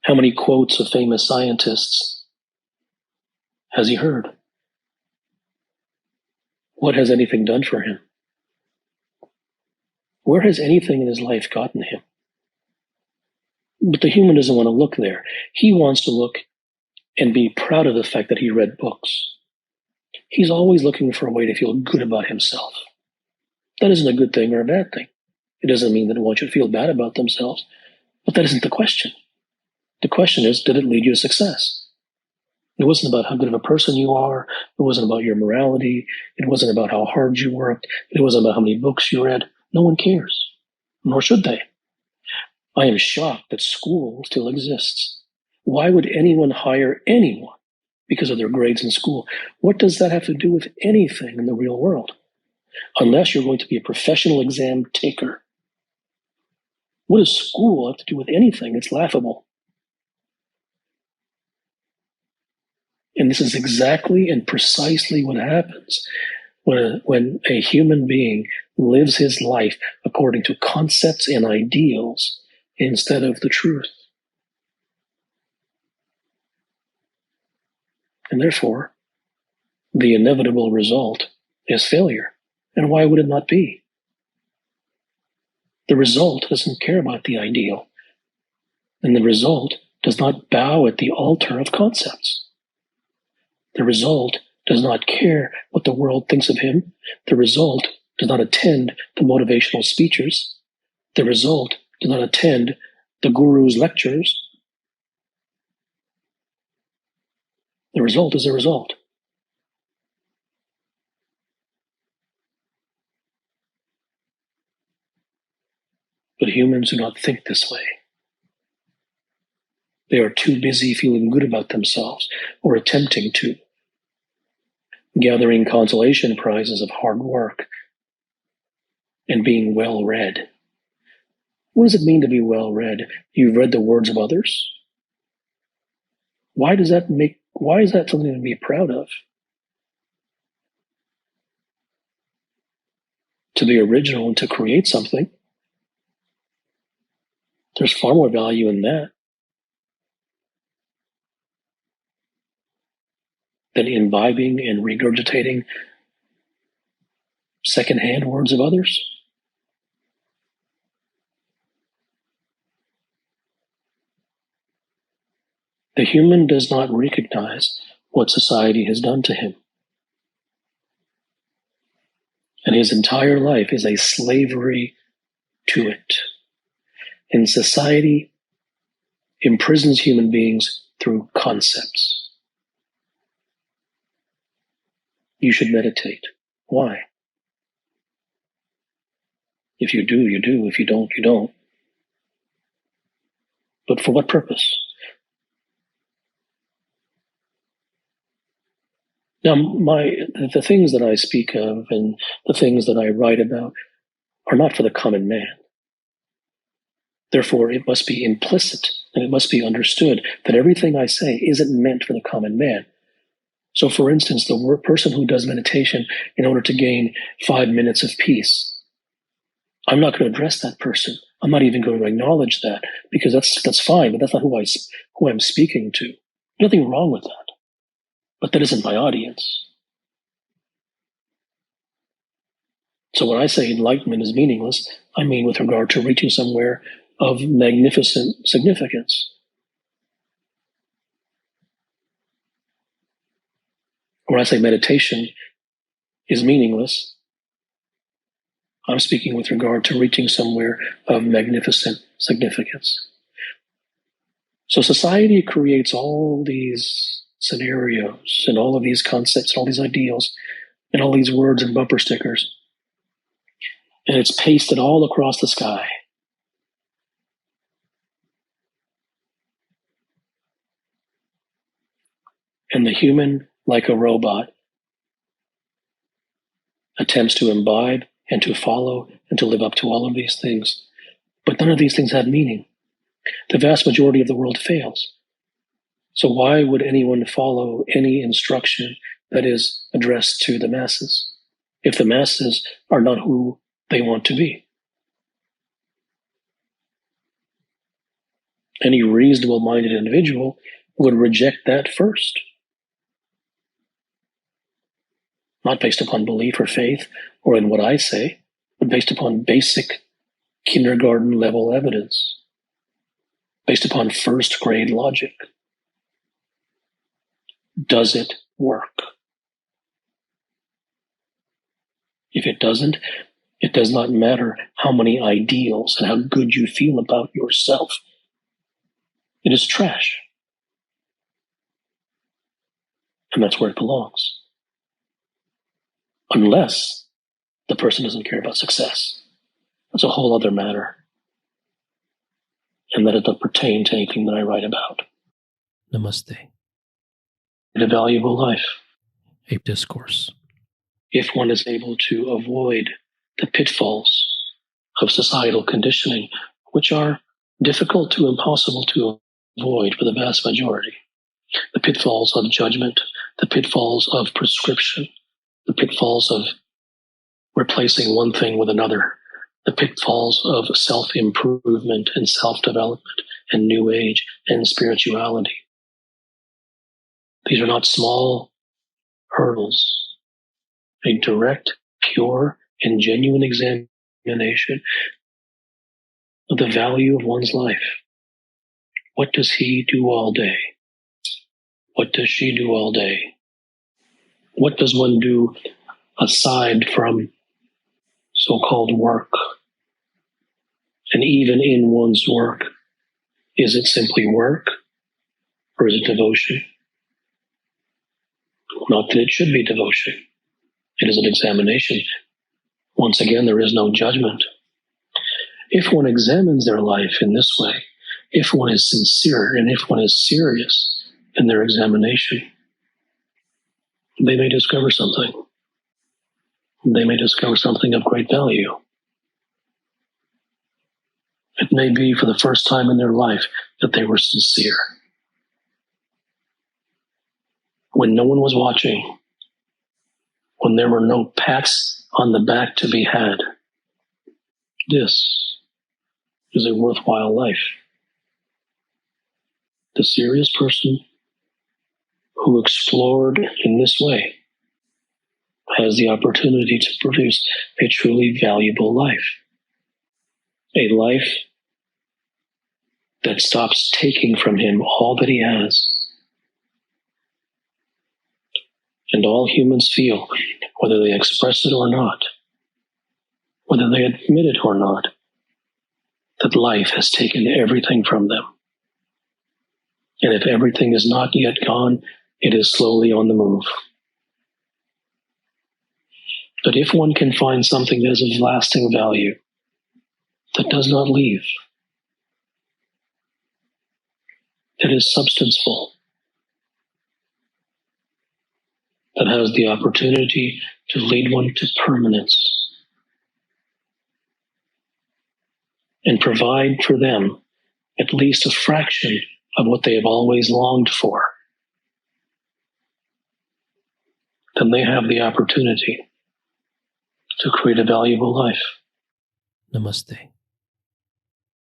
How many quotes of famous scientists has he heard? What has anything done for him? Where has anything in his life gotten him? But the human doesn't want to look there. He wants to look and be proud of the fact that he read books. He's always looking for a way to feel good about himself. That isn't a good thing or a bad thing. It doesn't mean that one should feel bad about themselves, but that isn't the question. The question is, did it lead you to success? It wasn't about how good of a person you are. It wasn't about your morality. It wasn't about how hard you worked. It wasn't about how many books you read. No one cares, nor should they. I am shocked that school still exists. Why would anyone hire anyone because of their grades in school? What does that have to do with anything in the real world? Unless you're going to be a professional exam taker. What does school have to do with anything? It's laughable. And this is exactly and precisely what happens when a human being lives his life according to concepts and ideals instead of the truth. And therefore, the inevitable result is failure. And why would it not be? The result doesn't care about the ideal. And the result does not bow at the altar of concepts. The result does not care what the world thinks of him. The result does not attend the motivational speeches. The result does not attend the guru's lectures. The result is a result. But humans do not think this way. They are too busy feeling good about themselves or attempting to, gathering consolation prizes of hard work and being well read. What does it mean to be well read? You've read the words of others? Why does that make Why is that something to be proud of? To be original and to create something, there's far more value in that than imbibing and regurgitating secondhand words of others. The human does not recognize what society has done to him. And his entire life is a slavery to it. And society imprisons human beings through concepts. You should meditate. Why? If you do, you do. If you don't, you don't. But for what purpose? Now, the things that I speak of and the things that I write about are not for the common man. Therefore, it must be implicit and it must be understood that everything I say isn't meant for the common man. So, for instance, the person who does meditation in order to gain 5 minutes of peace, I'm not going to address that person. I'm not even going to acknowledge that because that's fine, but that's not who I'm speaking to. Nothing wrong with that. But that isn't my audience. So when I say enlightenment is meaningless, I mean with regard to reaching somewhere of magnificent significance. When I say meditation is meaningless, I'm speaking with regard to reaching somewhere of magnificent significance. So society creates all these scenarios and all of these concepts, and all these ideals, and all these words and bumper stickers. And it's pasted all across the sky. And the human, like a robot, attempts to imbibe and to follow and to live up to all of these things. But none of these things have meaning. The vast majority of the world fails. So why would anyone follow any instruction that is addressed to the masses if the masses are not who they want to be? Any reasonable-minded individual would reject that first. Not based upon belief or faith or in what I say, but based upon basic kindergarten level evidence, based upon first grade logic. Does it work? If it doesn't, it does not matter how many ideals and how good you feel about yourself. It is trash. And that's where it belongs. Unless the person doesn't care about success. That's a whole other matter. And that it doesn't pertain to anything that I write about. Namaste. A valuable life. A discourse. If one is able to avoid the pitfalls of societal conditioning, which are difficult to impossible to avoid for the vast majority. The pitfalls of judgment, the pitfalls of prescription, the pitfalls of replacing one thing with another, the pitfalls of self-improvement and self-development and new age and spirituality. These are not small hurdles. A direct, pure, and genuine examination of the value of one's life. What does he do all day? What does she do all day? What does one do aside from so-called work? And even in one's work, is it simply work or is it devotion? Not that it should be devotion. It is an examination. Once again, there is no judgment. If one examines their life in this way, if one is sincere and if one is serious in their examination, they may discover something. They may discover something of great value. It may be for the first time in their life that they were sincere. when no one was watching, when there were no pats on the back to be had. This is a worthwhile life. The serious person who explored in this way has the opportunity to produce a truly valuable life. A life that stops taking from him all that he has. And all humans feel, whether they express it or not, whether they admit it or not, that life has taken everything from them. And if everything is not yet gone, it is slowly on the move. But if one can find something that is of lasting value, that does not leave, that is substanceful, that has the opportunity to lead one to permanence and provide for them at least a fraction of what they have always longed for, then they have the opportunity to create a valuable life. Namaste.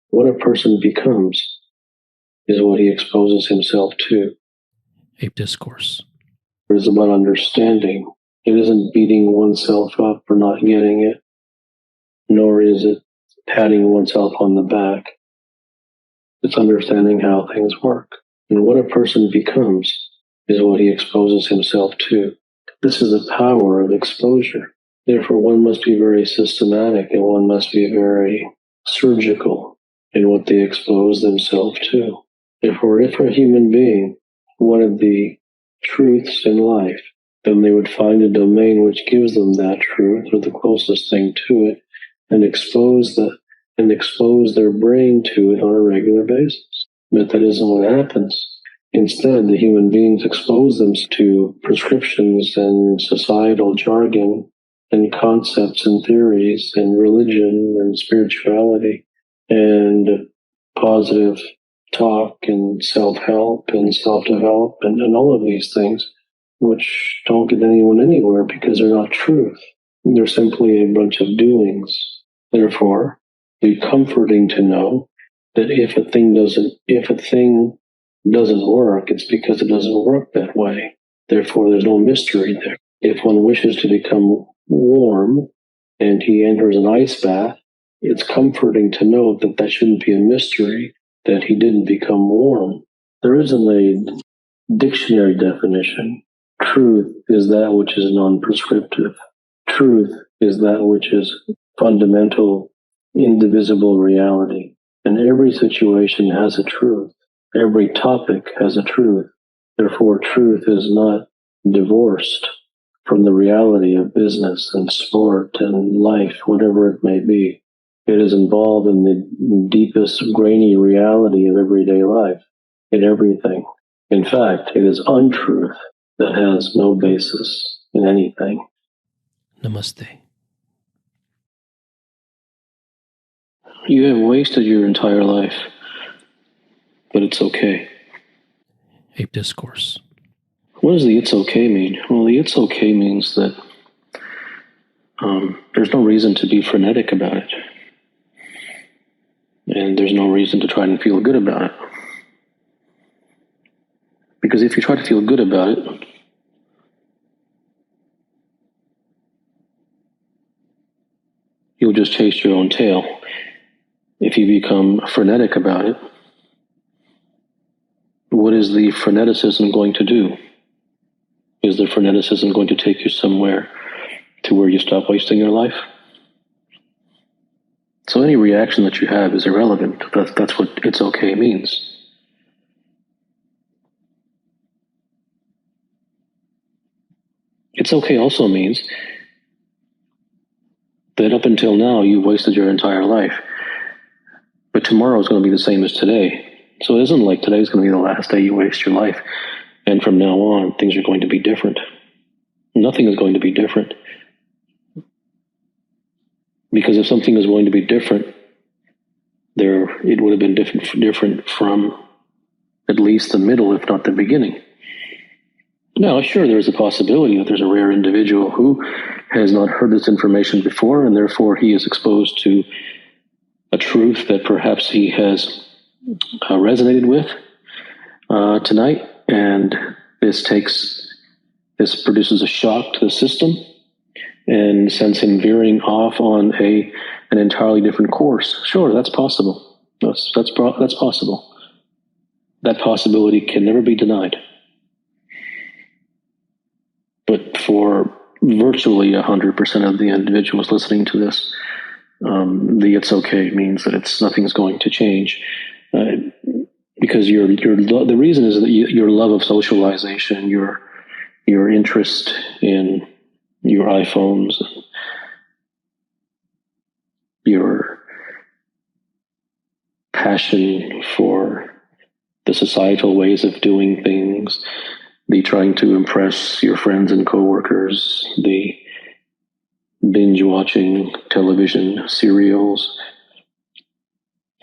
What a person becomes is what he exposes himself to. A discourse. It is about understanding. It isn't beating oneself up for not getting it, nor is it patting oneself on the back. It's understanding how things work. And what a person becomes is what he exposes himself to. This is the power of exposure. Therefore, one must be very systematic and one must be very surgical in what they expose themselves to. Therefore, if a human being wanted the truths in life, then they would find a domain which gives them that truth or the closest thing to it and expose their brain to it on a regular basis. But that isn't what happens. Instead, the human beings expose them to prescriptions and societal jargon and concepts and theories and religion and spirituality and positive talk and self-help and self-development and all of these things, which don't get anyone anywhere because they're not truth. They're simply a bunch of doings. Therefore, it's comforting to know that if a thing doesn't work, it's because it doesn't work that way. Therefore, there's no mystery there. If one wishes to become warm and he enters an ice bath, it's comforting to know that that shouldn't be a mystery, that he didn't become warm. There isn't a dictionary definition. Truth is that which is non-prescriptive. Truth is that which is fundamental, indivisible reality. And every situation has a truth. Every topic has a truth. Therefore, truth is not divorced from the reality of business and sport and life, whatever it may be. It is involved in the deepest, grainy reality of everyday life, in everything. In fact, it is untruth that has no basis in anything. Namaste. You have wasted your entire life, but it's okay. A discourse. What does the it's okay mean? Well, the it's okay means that there's no reason to be frenetic about it. And there's no reason to try and feel good about it. Because if you try to feel good about it, you'll just chase your own tail. If you become frenetic about it, what is the freneticism going to do? Is the freneticism going to take you somewhere to where you stop wasting your life? So any reaction that you have is irrelevant. That's what it's okay means. It's okay also means that up until now, you've wasted your entire life. But tomorrow is going to be the same as today. So it isn't like today's going to be the last day you waste your life. And from now on, things are going to be different. Nothing is going to be different. Because if something is going to be different, it would have been different from at least the middle, if not the beginning. Now, sure, there is a possibility that there's a rare individual who has not heard this information before, and therefore he is exposed to a truth that perhaps he has resonated with tonight, and this produces a shock to the system and sends him veering off on an entirely different course. Sure, that's possible. That's possible. That possibility can never be denied. But for virtually 100% of the individuals listening to this, the "it's okay" means that nothing's going to change, because the reason is that your love of socialization, your interest in your iPhones, your passion for the societal ways of doing things, the trying to impress your friends and coworkers, the binge watching television serials,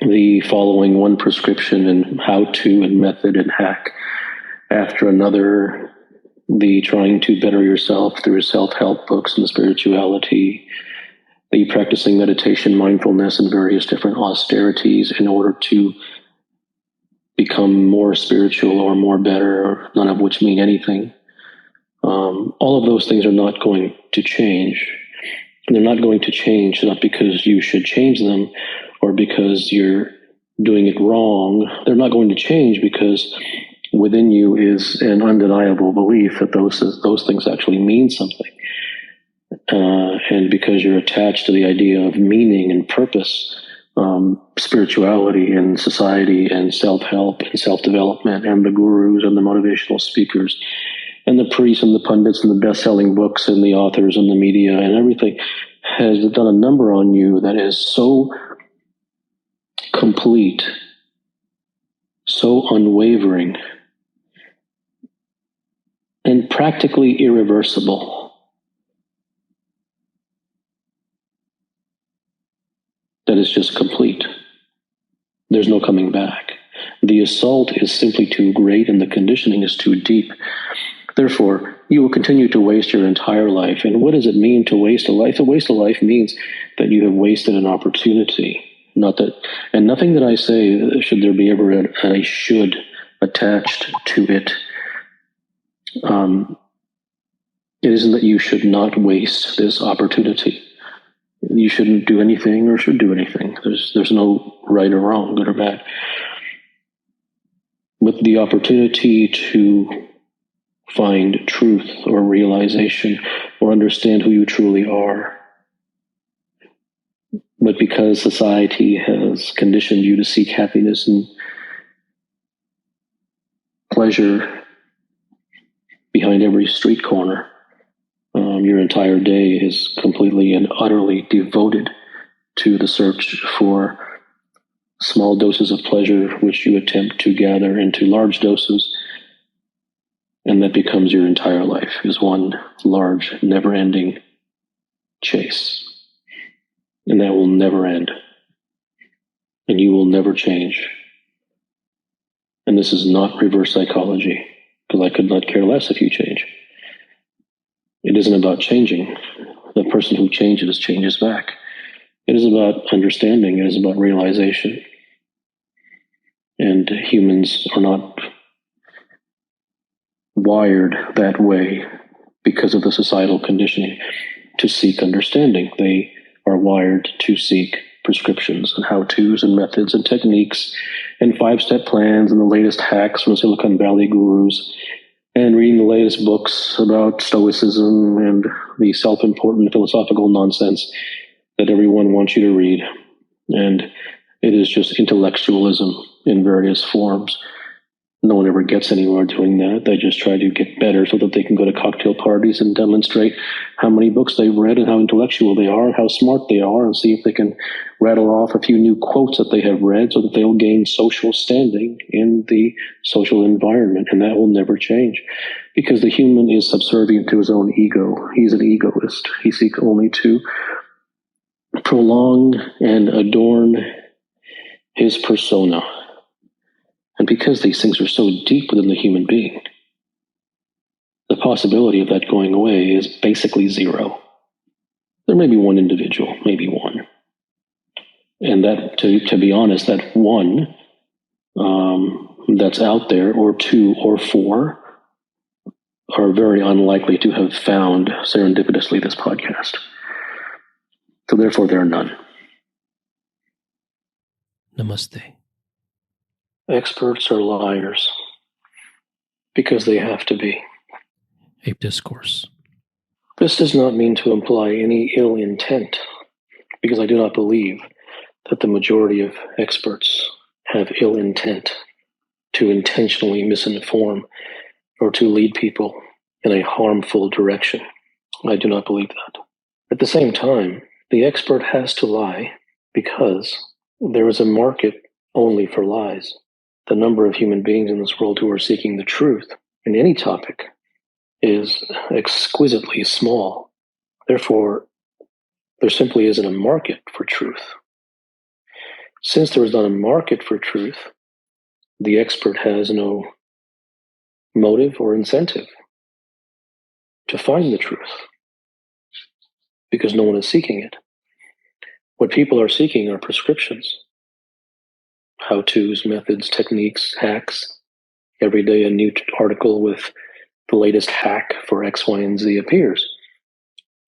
the following one prescription and how-to and method and hack after another, the trying to better yourself through self-help books and spirituality, the practicing meditation, mindfulness, and various different austerities in order to become more spiritual or more better, none of which mean anything. All of those things are not going to change. And they're not going to change not because you should change them or because you're doing it wrong. They're not going to change because within you is an undeniable belief that those things actually mean something. And because you're attached to the idea of meaning and purpose, spirituality and society and self-help and self-development and the gurus and the motivational speakers and the priests and the pundits and the best-selling books and the authors and the media and everything has done a number on you that is so complete, so unwavering, and practically irreversible that is just complete. There's no coming back. The assault is simply too great and the conditioning is too deep. Therefore, you will continue to waste your entire life. And what does it mean to waste a life? To waste a life means that you have wasted an opportunity. And nothing that I say should there be ever a should attached to it. It isn't that you should not waste this opportunity. You shouldn't do anything or should do anything. There's no right or wrong, good or bad. With the opportunity to find truth or realization or understand who you truly are. But because society has conditioned you to seek happiness and pleasure behind every street corner, your entire day is completely and utterly devoted to the search for small doses of pleasure, which you attempt to gather into large doses. And that becomes your entire life, is one large, never-ending chase. And that will never end. And you will never change. And this is not reverse psychology, because I could not care less if you change. It isn't about changing. The person who changes back. It is about understanding. It is about realization. And humans are not wired that way because of the societal conditioning to seek understanding. They are wired to seek prescriptions and how-tos and methods and techniques and 5-step plans and the latest hacks from Silicon Valley gurus and reading the latest books about Stoicism and the self-important philosophical nonsense that everyone wants you to read. And it is just intellectualism in various forms. No one ever gets anywhere doing that. They just try to get better so that they can go to cocktail parties and demonstrate how many books they've read and how intellectual they are, how smart they are, and see if they can rattle off a few new quotes that they have read so that they'll gain social standing in the social environment. And that will never change because the human is subservient to his own ego. He's an egoist. He seeks only to prolong and adorn his persona. And because these things are so deep within the human being, possibility of that going away is basically zero. There may be one individual, maybe one. And that, to be honest, that one that's out there, or two or four, are very unlikely to have found serendipitously this podcast. So therefore, there are none. Namaste. Experts are liars because they have to be. A discourse. This does not mean to imply any ill intent, because I do not believe that the majority of experts have ill intent to intentionally misinform or to lead people in a harmful direction. I do not believe that. At the same time, the expert has to lie because there is a market only for lies. The number of human beings in this world who are seeking the truth in any topic is exquisitely small. Therefore, there simply isn't a market for truth. Since there is not a market for truth, the expert has no motive or incentive to find the truth because no one is seeking it. What people are seeking are prescriptions, how-tos, methods, techniques, hacks. Every day a new article with the latest hack for X, Y, and Z appears.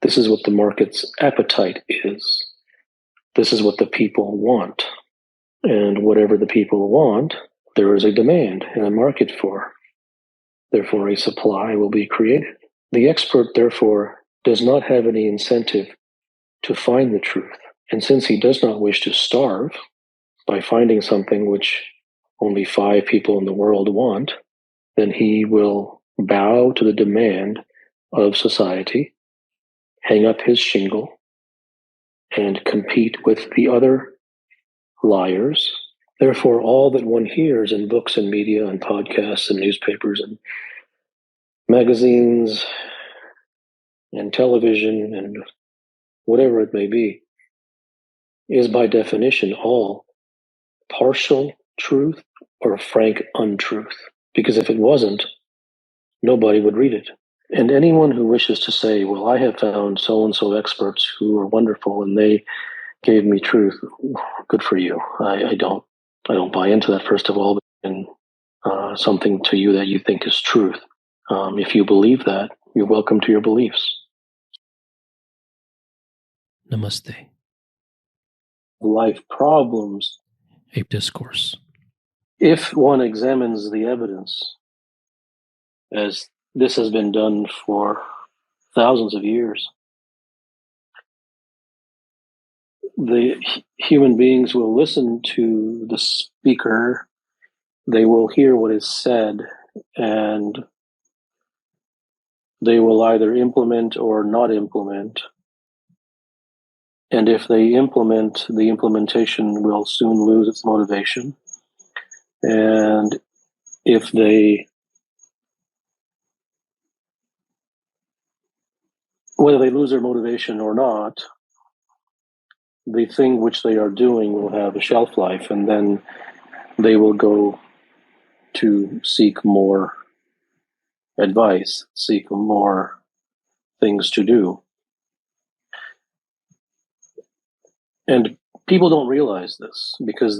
This is what the market's appetite is. This is what the people want. And whatever the people want, there is a demand and a market for. Therefore, a supply will be created. The expert, therefore, does not have any incentive to find the truth. And since he does not wish to starve by finding something which only 5 people in the world want, then he will bow to the demand of society, hang up his shingle, and compete with the other liars. Therefore, all that one hears in books and media and podcasts and newspapers and magazines and television and whatever it may be is by definition all partial truth or frank untruth. Because if it wasn't, nobody would read it. And anyone who wishes to say, well, I have found so-and-so experts who are wonderful and they gave me truth, good for you. I don't buy into that, first of all, and something to you that you think is truth. If you believe that, you're welcome to your beliefs. Namaste. Life problems. A discourse. If one examines the evidence, as this has been done for thousands of years, the human beings will listen to the speaker, they will hear what is said, and they will either implement or not implement. And if they implement, the implementation will soon lose its motivation. And if they, whether they lose their motivation or not, the thing which they are doing will have a shelf life, and then they will go to seek more advice, seek more things to do. And people don't realize this because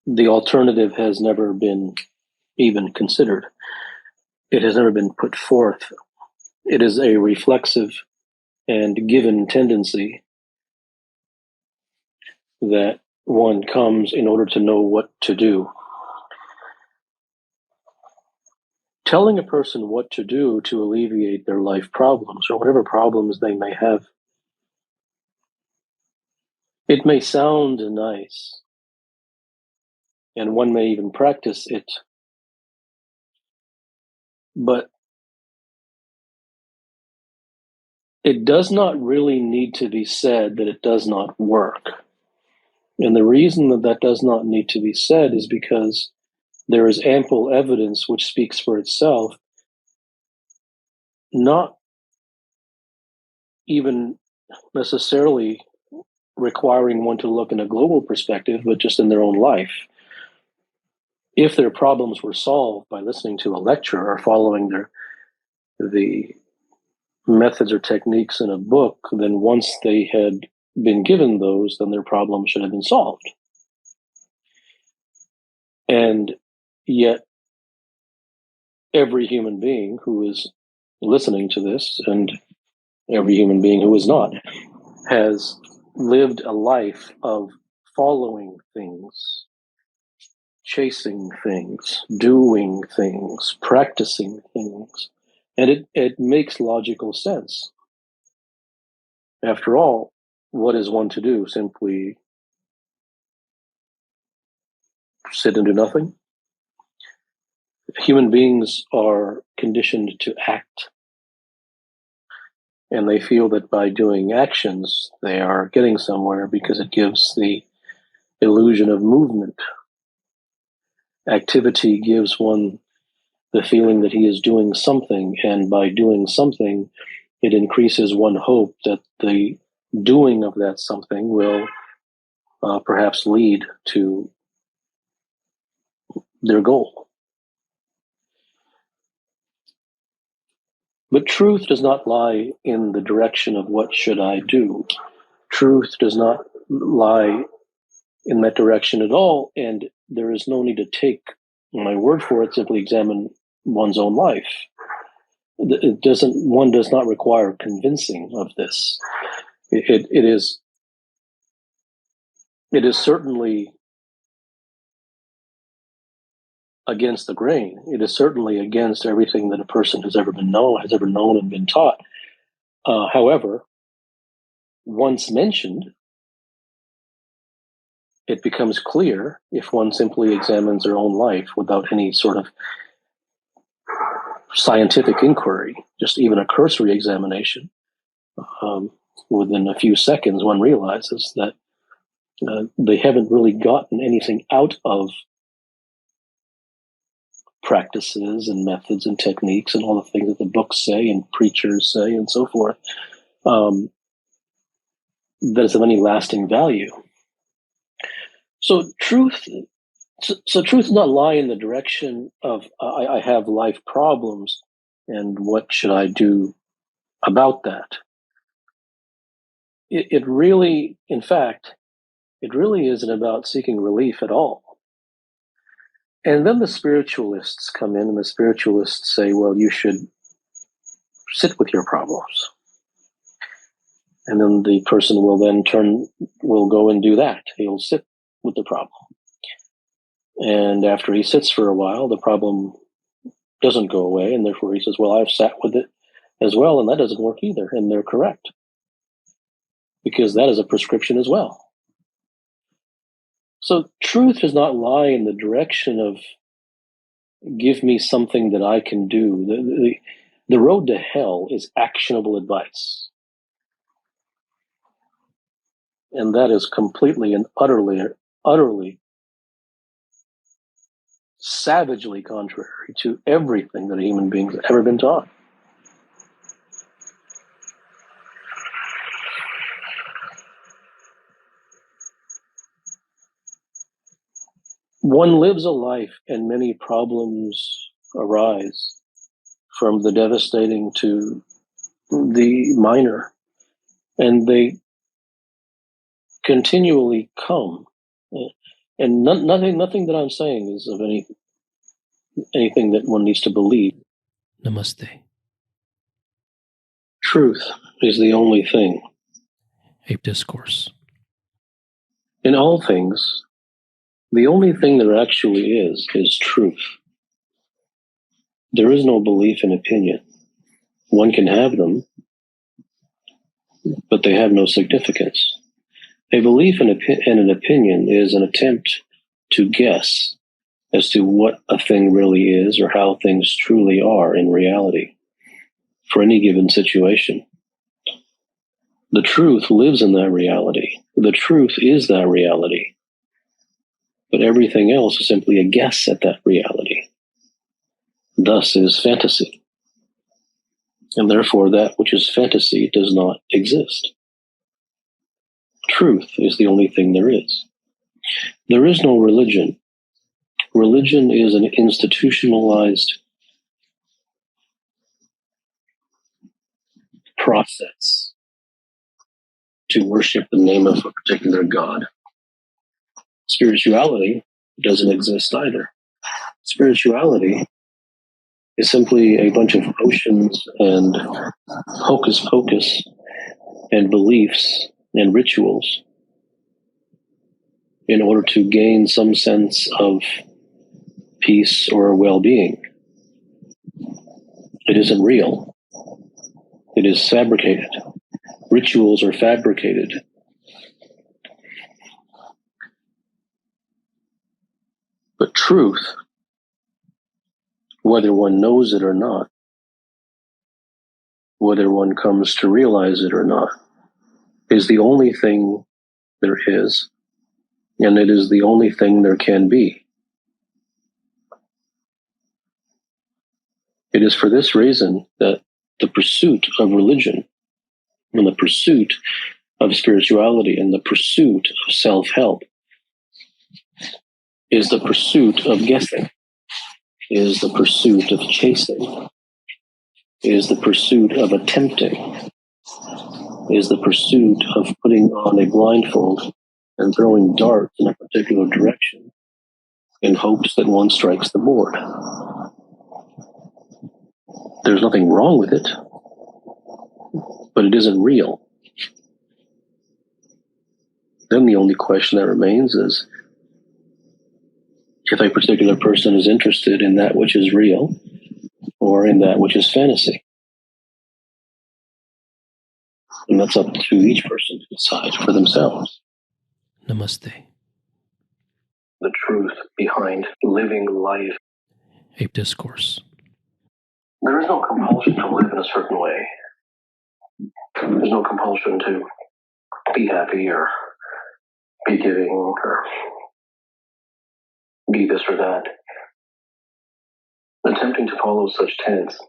the alternative has never been even considered. It has never been put forth. It is a reflexive and given tendency that one comes in order to know what to do. Telling a person what to do to alleviate their life problems or whatever problems they may have, it may sound nice, and one may even practice it, but it does not really need to be said that it does not work. And the reason that that does not need to be said is because there is ample evidence which speaks for itself, not even necessarily requiring one to look in a global perspective, but just in their own life. if their problems were solved by listening to a lecture or following the methods or techniques in a book, then once they had been given those, then their problem should have been solved. And yet, every human being who is listening to this, and every human being who is not, has lived a life of following things, chasing things, doing things, practicing things. And it makes logical sense. After all, what is one to do? Simply sit and do nothing? Human beings are conditioned to act. And they feel that by doing actions, they are getting somewhere because it gives the illusion of movement. Activity gives one the feeling that he is doing something, and by doing something, it increases one hope that the doing of that something will perhaps lead to their goal. But truth does not lie in the direction of what should I do. Truth does not lie in that direction at all, and there is no need to take my word for it. Simply examine one's own life. One does not require convincing of this. It is certainly against the grain. It is certainly against everything that a person has ever known and been taught. However, once mentioned, it becomes clear if one simply examines their own life without any sort of scientific inquiry, just even a cursory examination. Within a few seconds, one realizes that they haven't really gotten anything out of practices and methods and techniques and all the things that the books say and preachers say and so forth, that is of any lasting value. So truth does not lie in the direction of I have life problems and what should I do about that. It really, in fact, it really isn't about seeking relief at all. And then the spiritualists come in, and the spiritualists say, well, you should sit with your problems. And then the person will go and do that. He'll sit with the problem. And after he sits for a while, the problem doesn't go away, and therefore he says, well, I've sat with it as well, and that doesn't work either. And they're correct, because that is a prescription as well. So truth does not lie in the direction of give me something that I can do. The road to hell is actionable advice. And that is completely and utterly, savagely contrary to everything that a human being has ever been taught. One lives a life and many problems arise, from the devastating to the minor, and they continually come. And nothing that I'm saying is of anything that one needs to believe. Namaste. Truth is the only thing. A discourse. In all things, the only thing there actually is truth. There is no belief in opinion. One can have them, but they have no significance. A belief in an opinion is an attempt to guess as to what a thing really is or how things truly are in reality for any given situation. The truth lives in that reality. The truth is that reality. But everything else is simply a guess at that reality. Thus is fantasy. And therefore that which is fantasy does not exist. Truth is the only thing there is. There is no religion. religion is an institutionalized process to worship the name of a particular god. Spirituality doesn't exist either. Spirituality is simply a bunch of notions and hocus pocus and beliefs and rituals in order to gain some sense of peace or well-being. It isn't real. It is fabricated. Rituals are fabricated. But truth, whether one knows it or not, whether one comes to realize it or not, is the only thing there is, and it is the only thing there can be. It is for this reason that the pursuit of religion and the pursuit of spirituality and the pursuit of self-help is the pursuit of guessing, is the pursuit of chasing, is the pursuit of attempting, is the pursuit of putting on a blindfold and throwing darts in a particular direction in hopes that one strikes the board. There's nothing wrong with it, but it isn't real. Then the only question that remains is, if a particular person is interested in that which is real or in that which is fantasy. And that's up to each person to decide for themselves. Namaste. The truth behind living life. A discourse. There is no compulsion to live in a certain way. There's no compulsion to be happy or be giving or be this or that. Attempting to follow such tenets,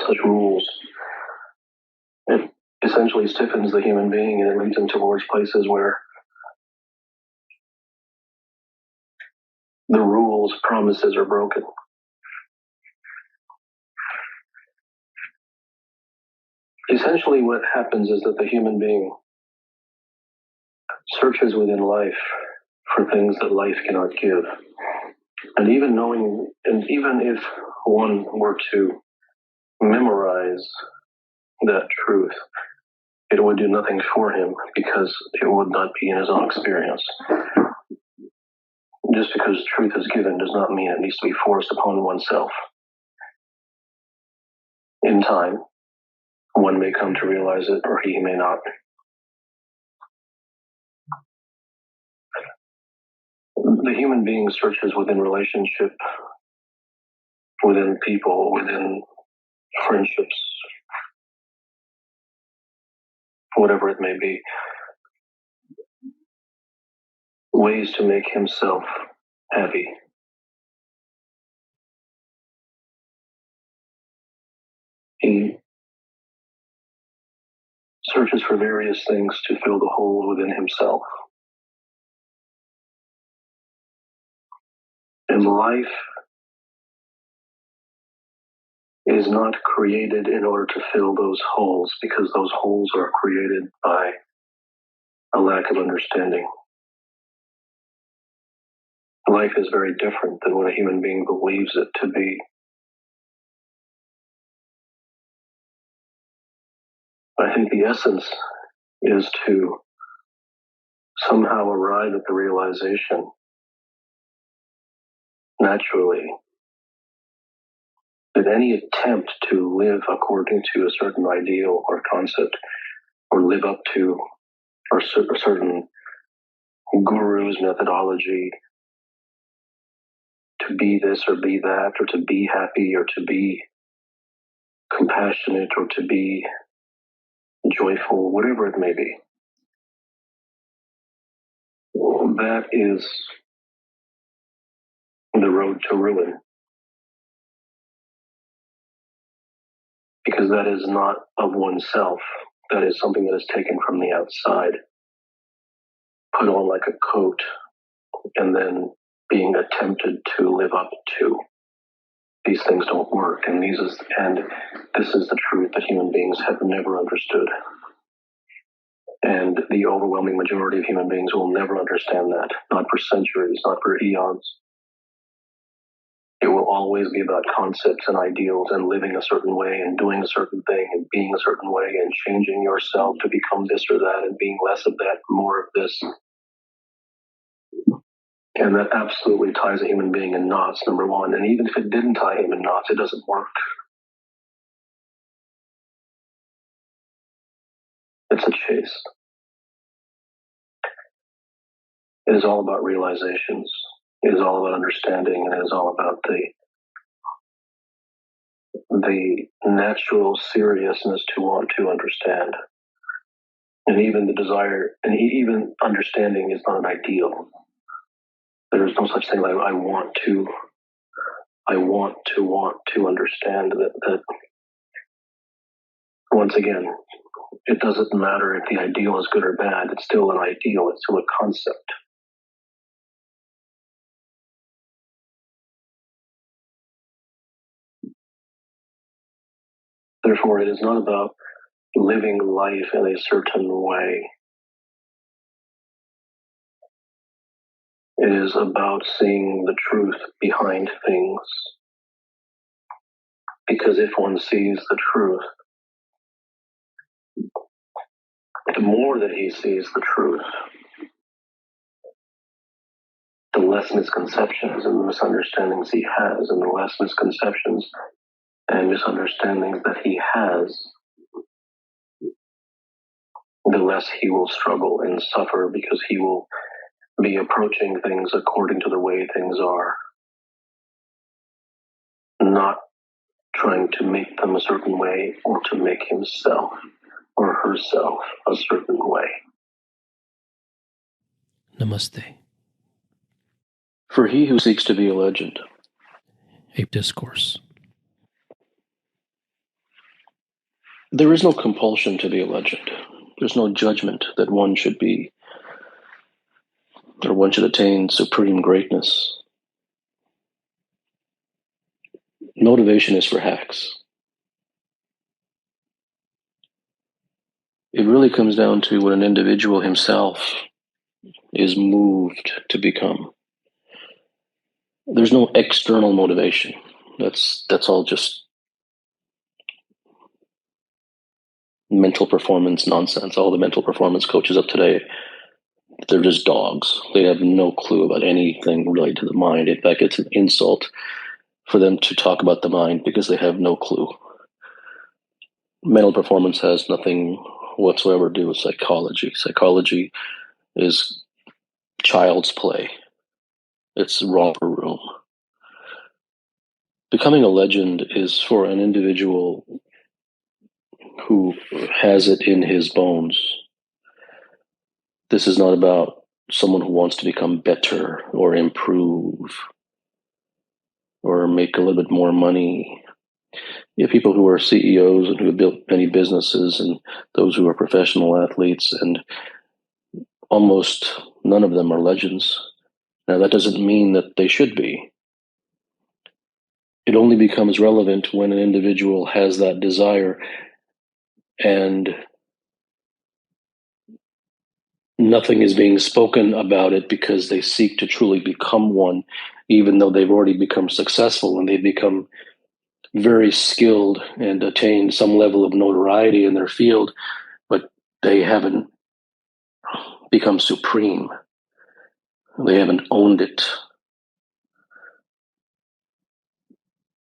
such rules, it essentially stiffens the human being and it leads him towards places where the rules, promises are broken. Essentially what happens is that the human being searches within life for things that life cannot give. And even if one were to memorize that truth, it would do nothing for him because it would not be in his own experience. Just because truth is given does not mean it needs to be forced upon oneself. In time, one may come to realize it or he may not. The human being searches within relationship, within people, within friendships, whatever it may be, ways to make himself happy. He searches for various things to fill the hole within himself. And life is not created in order to fill those holes, because those holes are created by a lack of understanding. Life is very different than what a human being believes it to be. I think the essence is to somehow arrive at the realization naturally that any attempt to live according to a certain ideal or concept or live up to a certain guru's methodology to be this or be that, or to be happy or to be compassionate or to be joyful, whatever it may be, that is the road to ruin. Because that is not of oneself. That is something that is taken from the outside, put on like a coat, and then being attempted to live up to. These things don't work, and this is the truth that human beings have never understood. And the overwhelming majority of human beings will never understand that, not for centuries, not for eons. It will always be about concepts and ideals and living a certain way and doing a certain thing and being a certain way and changing yourself to become this or that and being less of that, more of this. And that absolutely ties a human being in knots, number one. And even if it didn't tie him in knots, it doesn't work. It's a chase. It is all about realizations. It is all about understanding, and it is all about the natural seriousness to want to understand. And even the desire, and even understanding is not an ideal. There is no such thing like I want to understand that once again, it doesn't matter if the ideal is good or bad, it's still an ideal, it's still a concept. Therefore, it is not about living life in a certain way. It is about seeing the truth behind things. Because if one sees the truth, the more that he sees the truth, the less misconceptions and misunderstandings he has, and the less misconceptions and misunderstandings that he has, the less he will struggle and suffer, because he will be approaching things according to the way things are, not trying to make them a certain way or to make himself or herself a certain way. Namaste. For he who seeks to be a legend, A discourse. There is no compulsion to be a legend. There's no judgment that one should be, or one should attain supreme greatness. Motivation is for hacks. It really comes down to what an individual himself is moved to become. There's no external motivation. That's all just mental performance nonsense. All the mental performance coaches of today, they're just dogs. They have no clue about anything related to the mind. In fact, it's an insult for them to talk about the mind because they have no clue. Mental performance has nothing whatsoever to do with psychology. Psychology is child's play. It's romper room. Becoming a legend is for an individual who has it in his bones. This is not about someone who wants to become better or improve or make a little bit more money. You have people who are CEOs and who have built many businesses, and those who are professional athletes, and almost none of them are legends. Now, that doesn't mean that they should be. It only becomes relevant when an individual has that desire and nothing is being spoken about it because they seek to truly become one, even though they've already become successful and they've become very skilled and attained some level of notoriety in their field, but they haven't become supreme. They haven't owned it.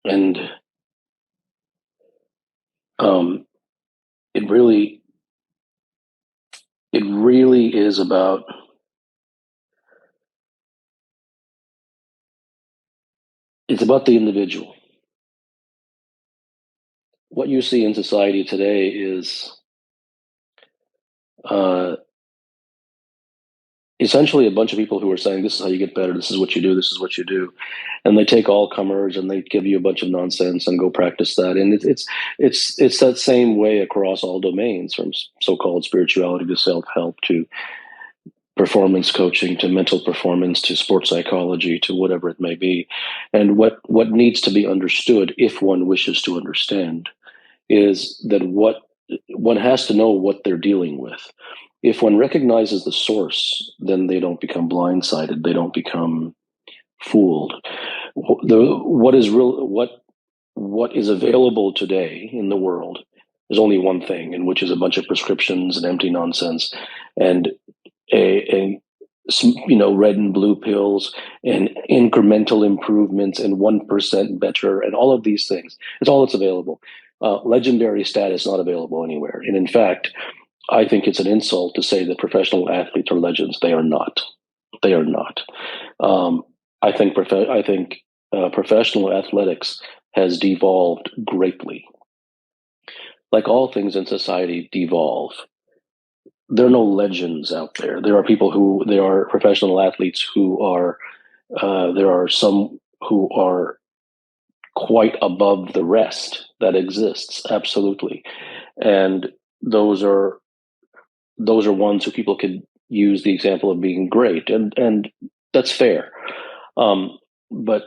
And it really is about the individual. What you see in society today is essentially a bunch of people who are saying, this is how you get better, this is what you do, this is what you do. And they take all comers and they give you a bunch of nonsense and go practice that. And it's that same way across all domains, from so-called spirituality to self-help to performance coaching to mental performance to sports psychology to whatever it may be. And what needs to be understood, if one wishes to understand, is that one has to know what they're dealing with. If one recognizes the source, then they don't become blindsided. They don't become fooled. What is available today in the world is only one thing, and which is a bunch of prescriptions and empty nonsense, and a red and blue pills and incremental improvements and 1% better and all of these things. It's all that's available. Legendary status not available anywhere. And in fact, I think it's an insult to say that professional athletes are legends. They are not. They are not. I think professional athletics has devolved greatly. Like all things in society devolve. There are no legends out there. There are professional athletes who are, there are some who are quite above the rest that exists. Absolutely. And those are ones who people could use the example of being great. And that's fair. But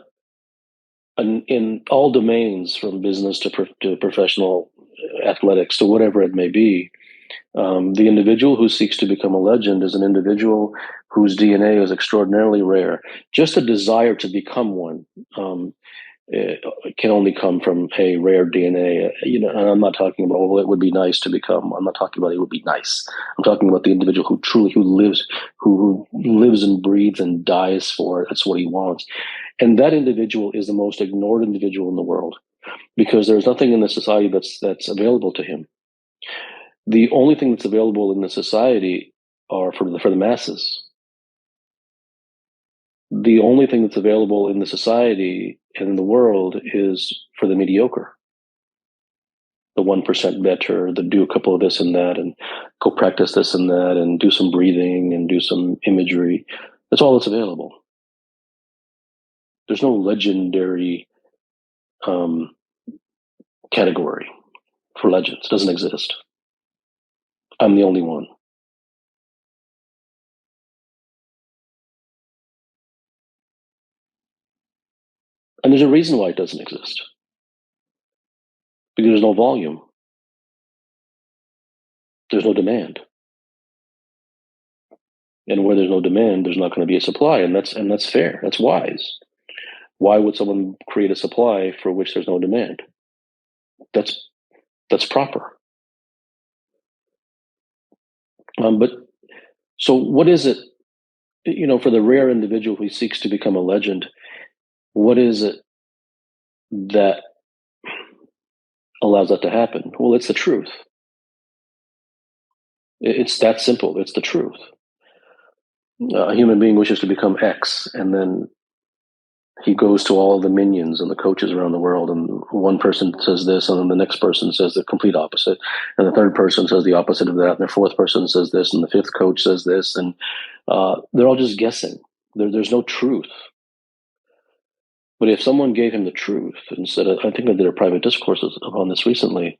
in all domains, from business to professional athletics to whatever it may be, the individual who seeks to become a legend is an individual whose DNA is extraordinarily rare. Just a desire to become one it can only come from rare DNA. And I'm not talking about, well, it would be nice to become. I'm not talking about it would be nice. I'm talking about the individual who lives and breathes and dies for it. That's what he wants. And that individual is the most ignored individual in the world, because there's nothing in the society that's available to him. The only thing that's available in the society are for the masses. The only thing that's available in the society and in the world is for the mediocre, the 1% better, that do a couple of this and that, and go practice this and that, and do some breathing and do some imagery. That's all that's available. There's no legendary category for legends. It doesn't exist. I'm the only one. And there's a reason why it doesn't exist. Because there's no volume. There's no demand. And where there's no demand, there's not going to be a supply. And that's fair. That's wise. Why would someone create a supply for which there's no demand? That's proper. But so what is it, for the rare individual who seeks to become a legend, what is it that allows that to happen? Well, it's the truth. It's that simple. It's the truth. A human being wishes to become X, and then he goes to all the minions and the coaches around the world, and one person says this, and then the next person says the complete opposite, and the third person says the opposite of that, and the fourth person says this, and the fifth coach says this, and they're all just guessing. There's no truth. But if someone gave him the truth and said, I think I did a private discourses on this recently,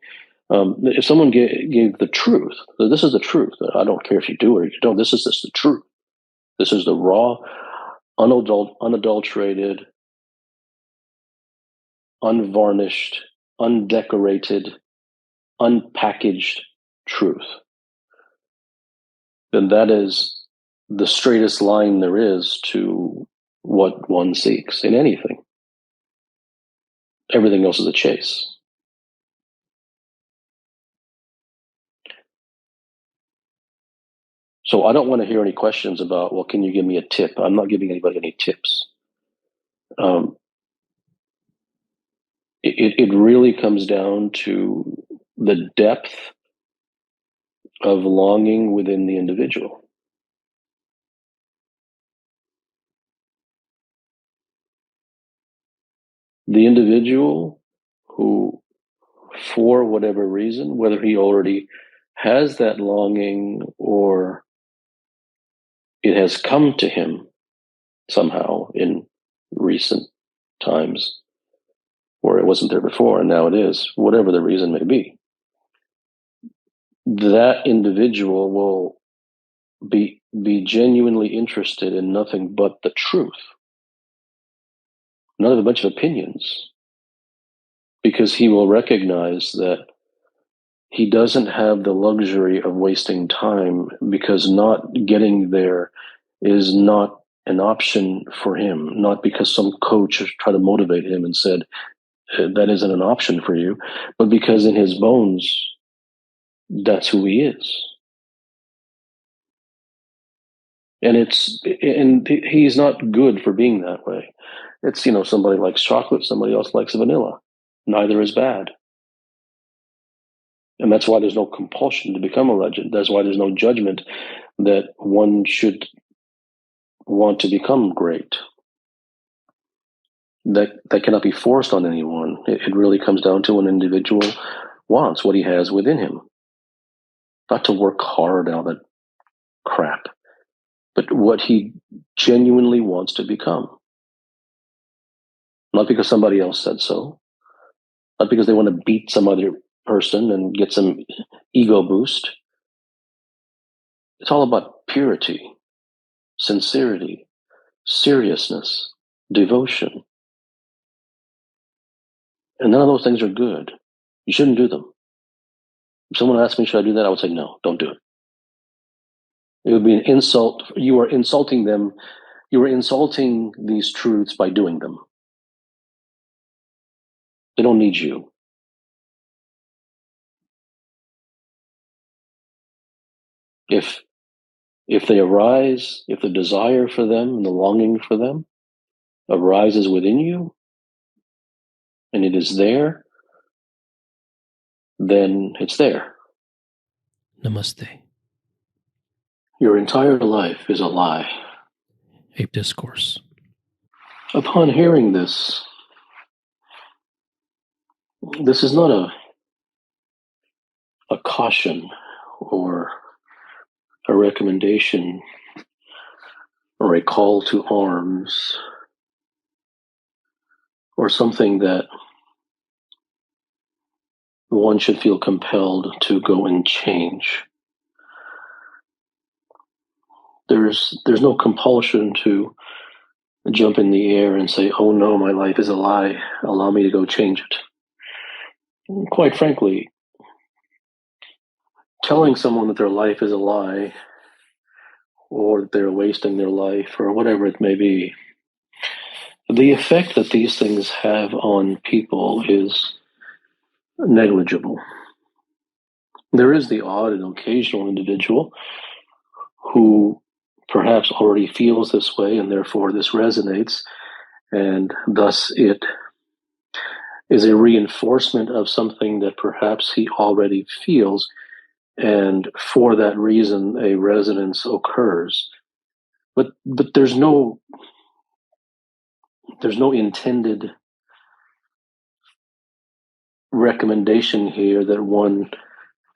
if someone gave the truth, this is the truth. I don't care if you do or you don't. This is just the truth. This is the raw, unadulterated, unvarnished, undecorated, unpackaged truth. Then that is the straightest line there is to what one seeks in anything. Everything else is a chase. So I don't want to hear any questions about, well, can you give me a tip? I'm not giving anybody any tips. It really comes down to the depth of longing within the individual. The individual who, for whatever reason, whether he already has that longing or it has come to him somehow in recent times, or it wasn't there before and now it is, whatever the reason may be, that individual will be genuinely interested in nothing but the truth, not a bunch of opinions, because he will recognize that he doesn't have the luxury of wasting time, because not getting there is not an option for him, not because some coach tried to motivate him and said, that isn't an option for you, but because in his bones, that's who he is. And he's not good for being that way. It's, somebody likes chocolate, somebody else likes vanilla. Neither is bad. And that's why there's no compulsion to become a legend. That's why there's no judgment that one should want to become great. That cannot be forced on anyone. It really comes down to an individual wants what he has within him. Not to work hard and all that crap, but what he genuinely wants to become. Not because somebody else said so, not because they want to beat some other person and get some ego boost. It's all about purity, sincerity, seriousness, devotion. And none of those things are good. You shouldn't do them. If someone asked me, should I do that? I would say, no, don't do it. It would be an insult. You are insulting them. You are insulting these truths by doing them. They don't need you. If they arise, if the desire for them and the longing for them arises within you, and it is there, then it's there. Namaste. Your entire life is a lie. A discourse. Upon hearing this is not a caution or a recommendation or a call to arms or something that one should feel compelled to go and change. There's no compulsion to jump in the air and say, oh no, my life is a lie. Allow me to go change it. And quite frankly, telling someone that their life is a lie or that they're wasting their life or whatever it may be, the effect that these things have on people is negligible. There is the odd and occasional individual who perhaps already feels this way, and therefore this resonates, and thus it is a reinforcement of something that perhaps he already feels, and for that reason a resonance occurs. But there's no intended recommendation here that one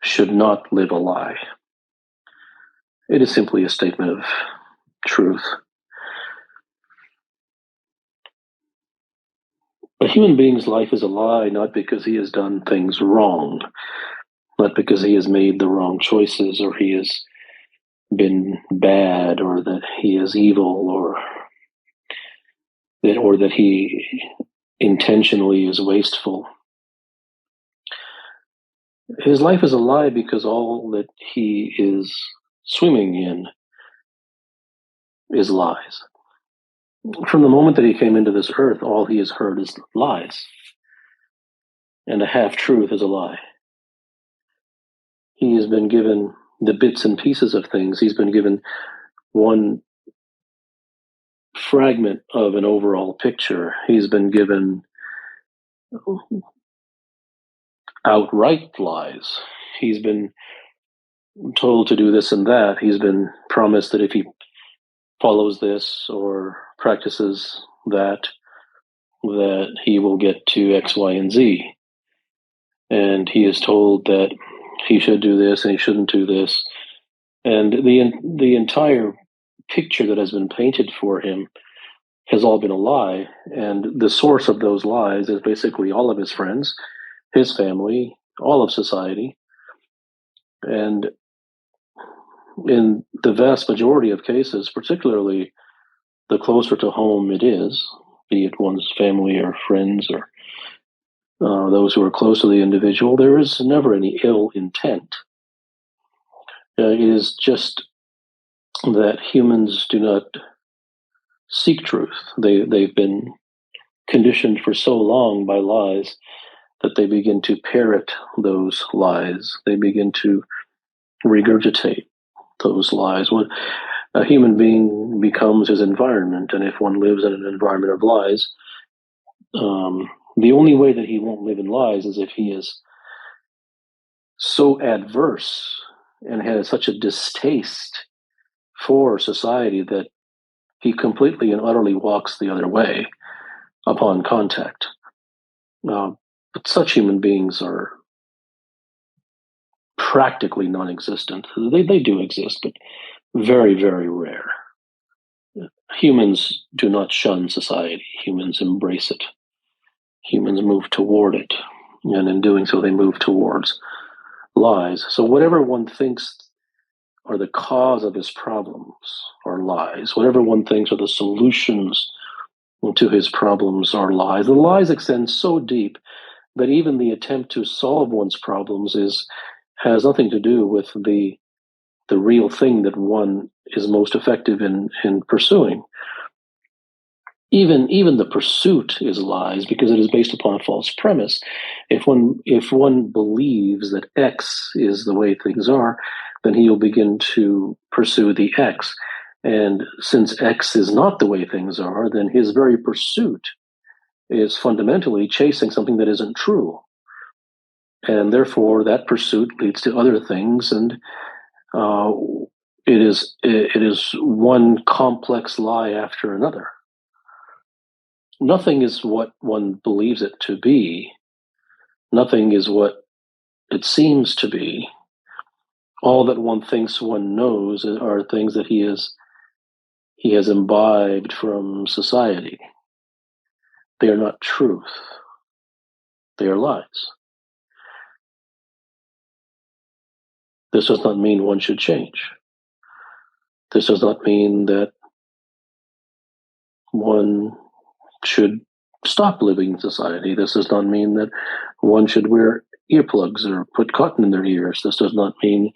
should not live a lie. It is simply a statement of truth. A human being's life is a lie, not because he has done things wrong, not because he has made the wrong choices or he has been bad or that he is evil or that he intentionally is wasteful. His life is a lie because all that he is swimming in is lies. From the moment that he came into this earth, all he has heard is lies. And a half-truth is a lie. He has been given the bits and pieces of things. He's been given one fragment of an overall picture. He's been given outright lies. He's been told to do this and that. He's been promised that if he follows this or practices that he will get to X, Y, and Z. And he is told that he should do this and he shouldn't do this. And the entire picture that has been painted for him has all been a lie. And the source of those lies is basically all of his friends, his family, all of society. And in the vast majority of cases, particularly the closer to home it is, be it one's family or friends or those who are close to the individual, there is never any ill intent. It is just that humans do not seek truth. They've been conditioned for so long by lies that they begin to parrot those lies. They begin to regurgitate those lies. What a human being becomes his environment, and if one lives in an environment of lies, the only way that he won't live in lies is if he is so adverse and has such a distaste for society that he completely and utterly walks the other way upon contact. But such human beings are practically non-existent. They do exist, but very, very rare. Humans do not shun society. Humans embrace it. Humans move toward it. And in doing so, they move towards lies. So whatever one thinks are the cause of his problems are lies. Whatever one thinks are the solutions to his problems are lies. The lies extend so deep that even the attempt to solve one's problems has nothing to do with the real thing that one is most effective in pursuing. Even the pursuit is lies because it is based upon a false premise. If one believes that X is the way things are, then he will begin to pursue the X. And since X is not the way things are, then his very pursuit is fundamentally chasing something that isn't true. And therefore, that pursuit leads to other things, and it is one complex lie after another. Nothing is what one believes it to be. Nothing is what it seems to be. All that one thinks one knows are things that he has imbibed from society. They are not truth. They are lies. This does not mean one should change. This does not mean that one should stop living in society. This does not mean that one should wear earplugs or put cotton in their ears. This does not mean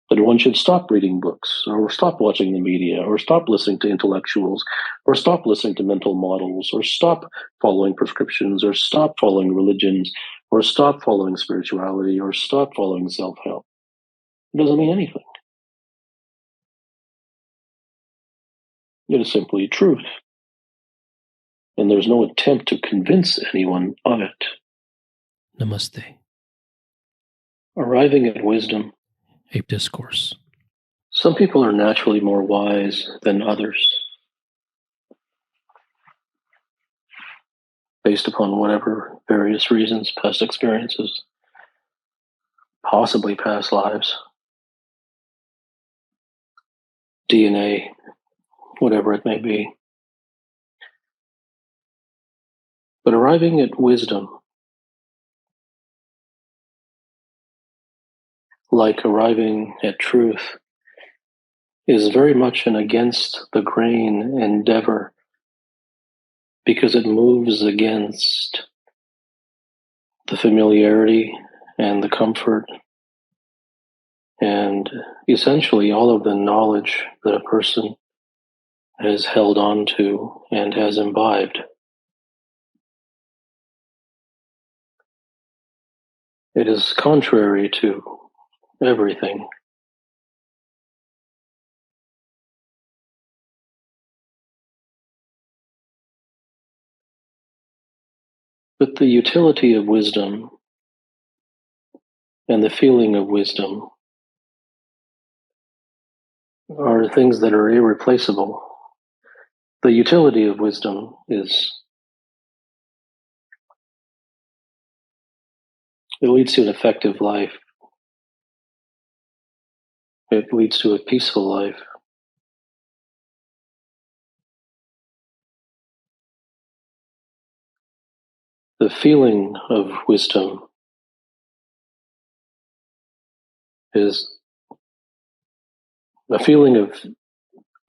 that one should stop reading books or stop watching the media or stop listening to intellectuals or stop listening to mental models or stop following prescriptions or stop following religions or stop following spirituality or stop following self-help. It doesn't mean anything. It is simply truth. And there's no attempt to convince anyone of it. Namaste. Arriving at wisdom. A discourse. Some people are naturally more wise than others, based upon whatever various reasons, past experiences, possibly past lives, DNA, whatever it may be. But arriving at wisdom, like arriving at truth, is very much an against the grain endeavor because it moves against the familiarity and the comfort and essentially all of the knowledge that a person has held on to and has imbibed. It is contrary to everything. But the utility of wisdom and the feeling of wisdom are things that are irreplaceable. The utility of wisdom is it leads to an effective life. It leads to a peaceful life. The feeling of wisdom is a feeling of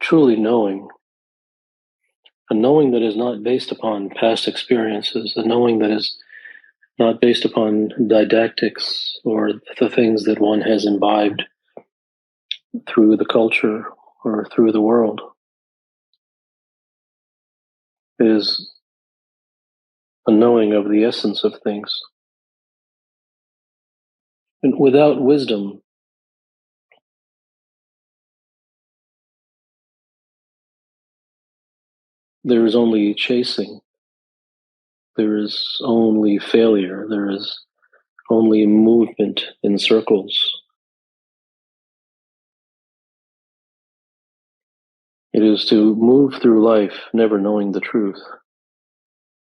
truly knowing, a knowing that is not based upon past experiences, a knowing that is not based upon didactics or the things that one has imbibed through the culture or through the world. It is a knowing of the essence of things. And without wisdom, there is only chasing. There is only failure. There is only movement in circles. It is to move through life never knowing the truth.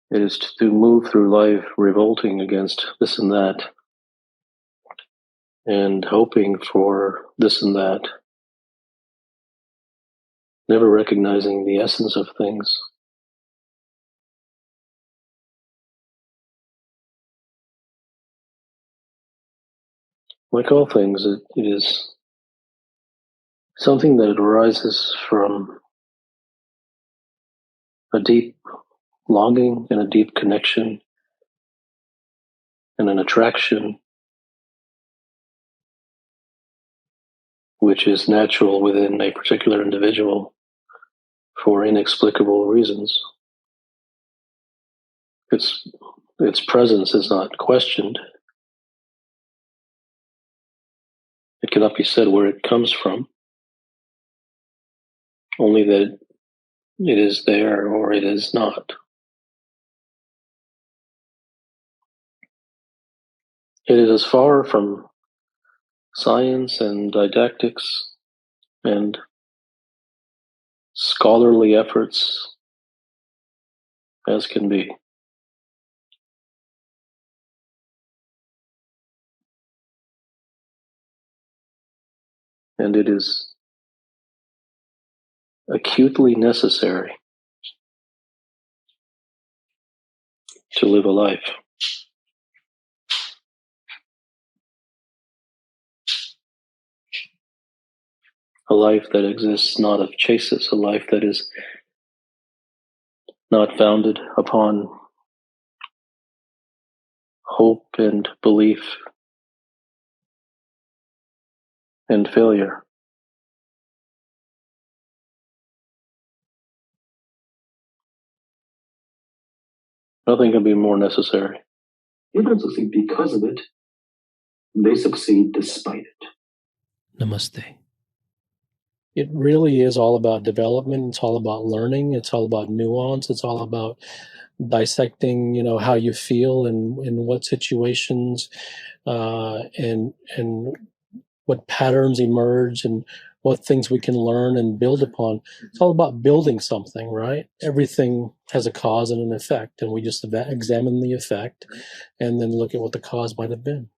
It is to move through life revolting against this and that and hoping for this and that, never recognizing the essence of things. Like all things, it is something that arises from a deep longing and a deep connection and an attraction which is natural within a particular individual for inexplicable reasons. Its presence is not questioned. It cannot be said where it comes from, only that it is there or it is not. It is as far from science and didactics and scholarly efforts as can be. And it is acutely necessary to live a life. A life that exists not of chases, a life that is not founded upon hope and belief and failure. Nothing can be more necessary. They don't succeed because of it. They succeed despite it. Namaste. It really is all about development. It's all about learning. It's all about nuance. It's all about dissecting, how you feel and in what situations, and what patterns emerge and what things we can learn and build upon. It's all about building something, right? Everything has a cause and an effect, and we just examine the effect and then look at what the cause might have been.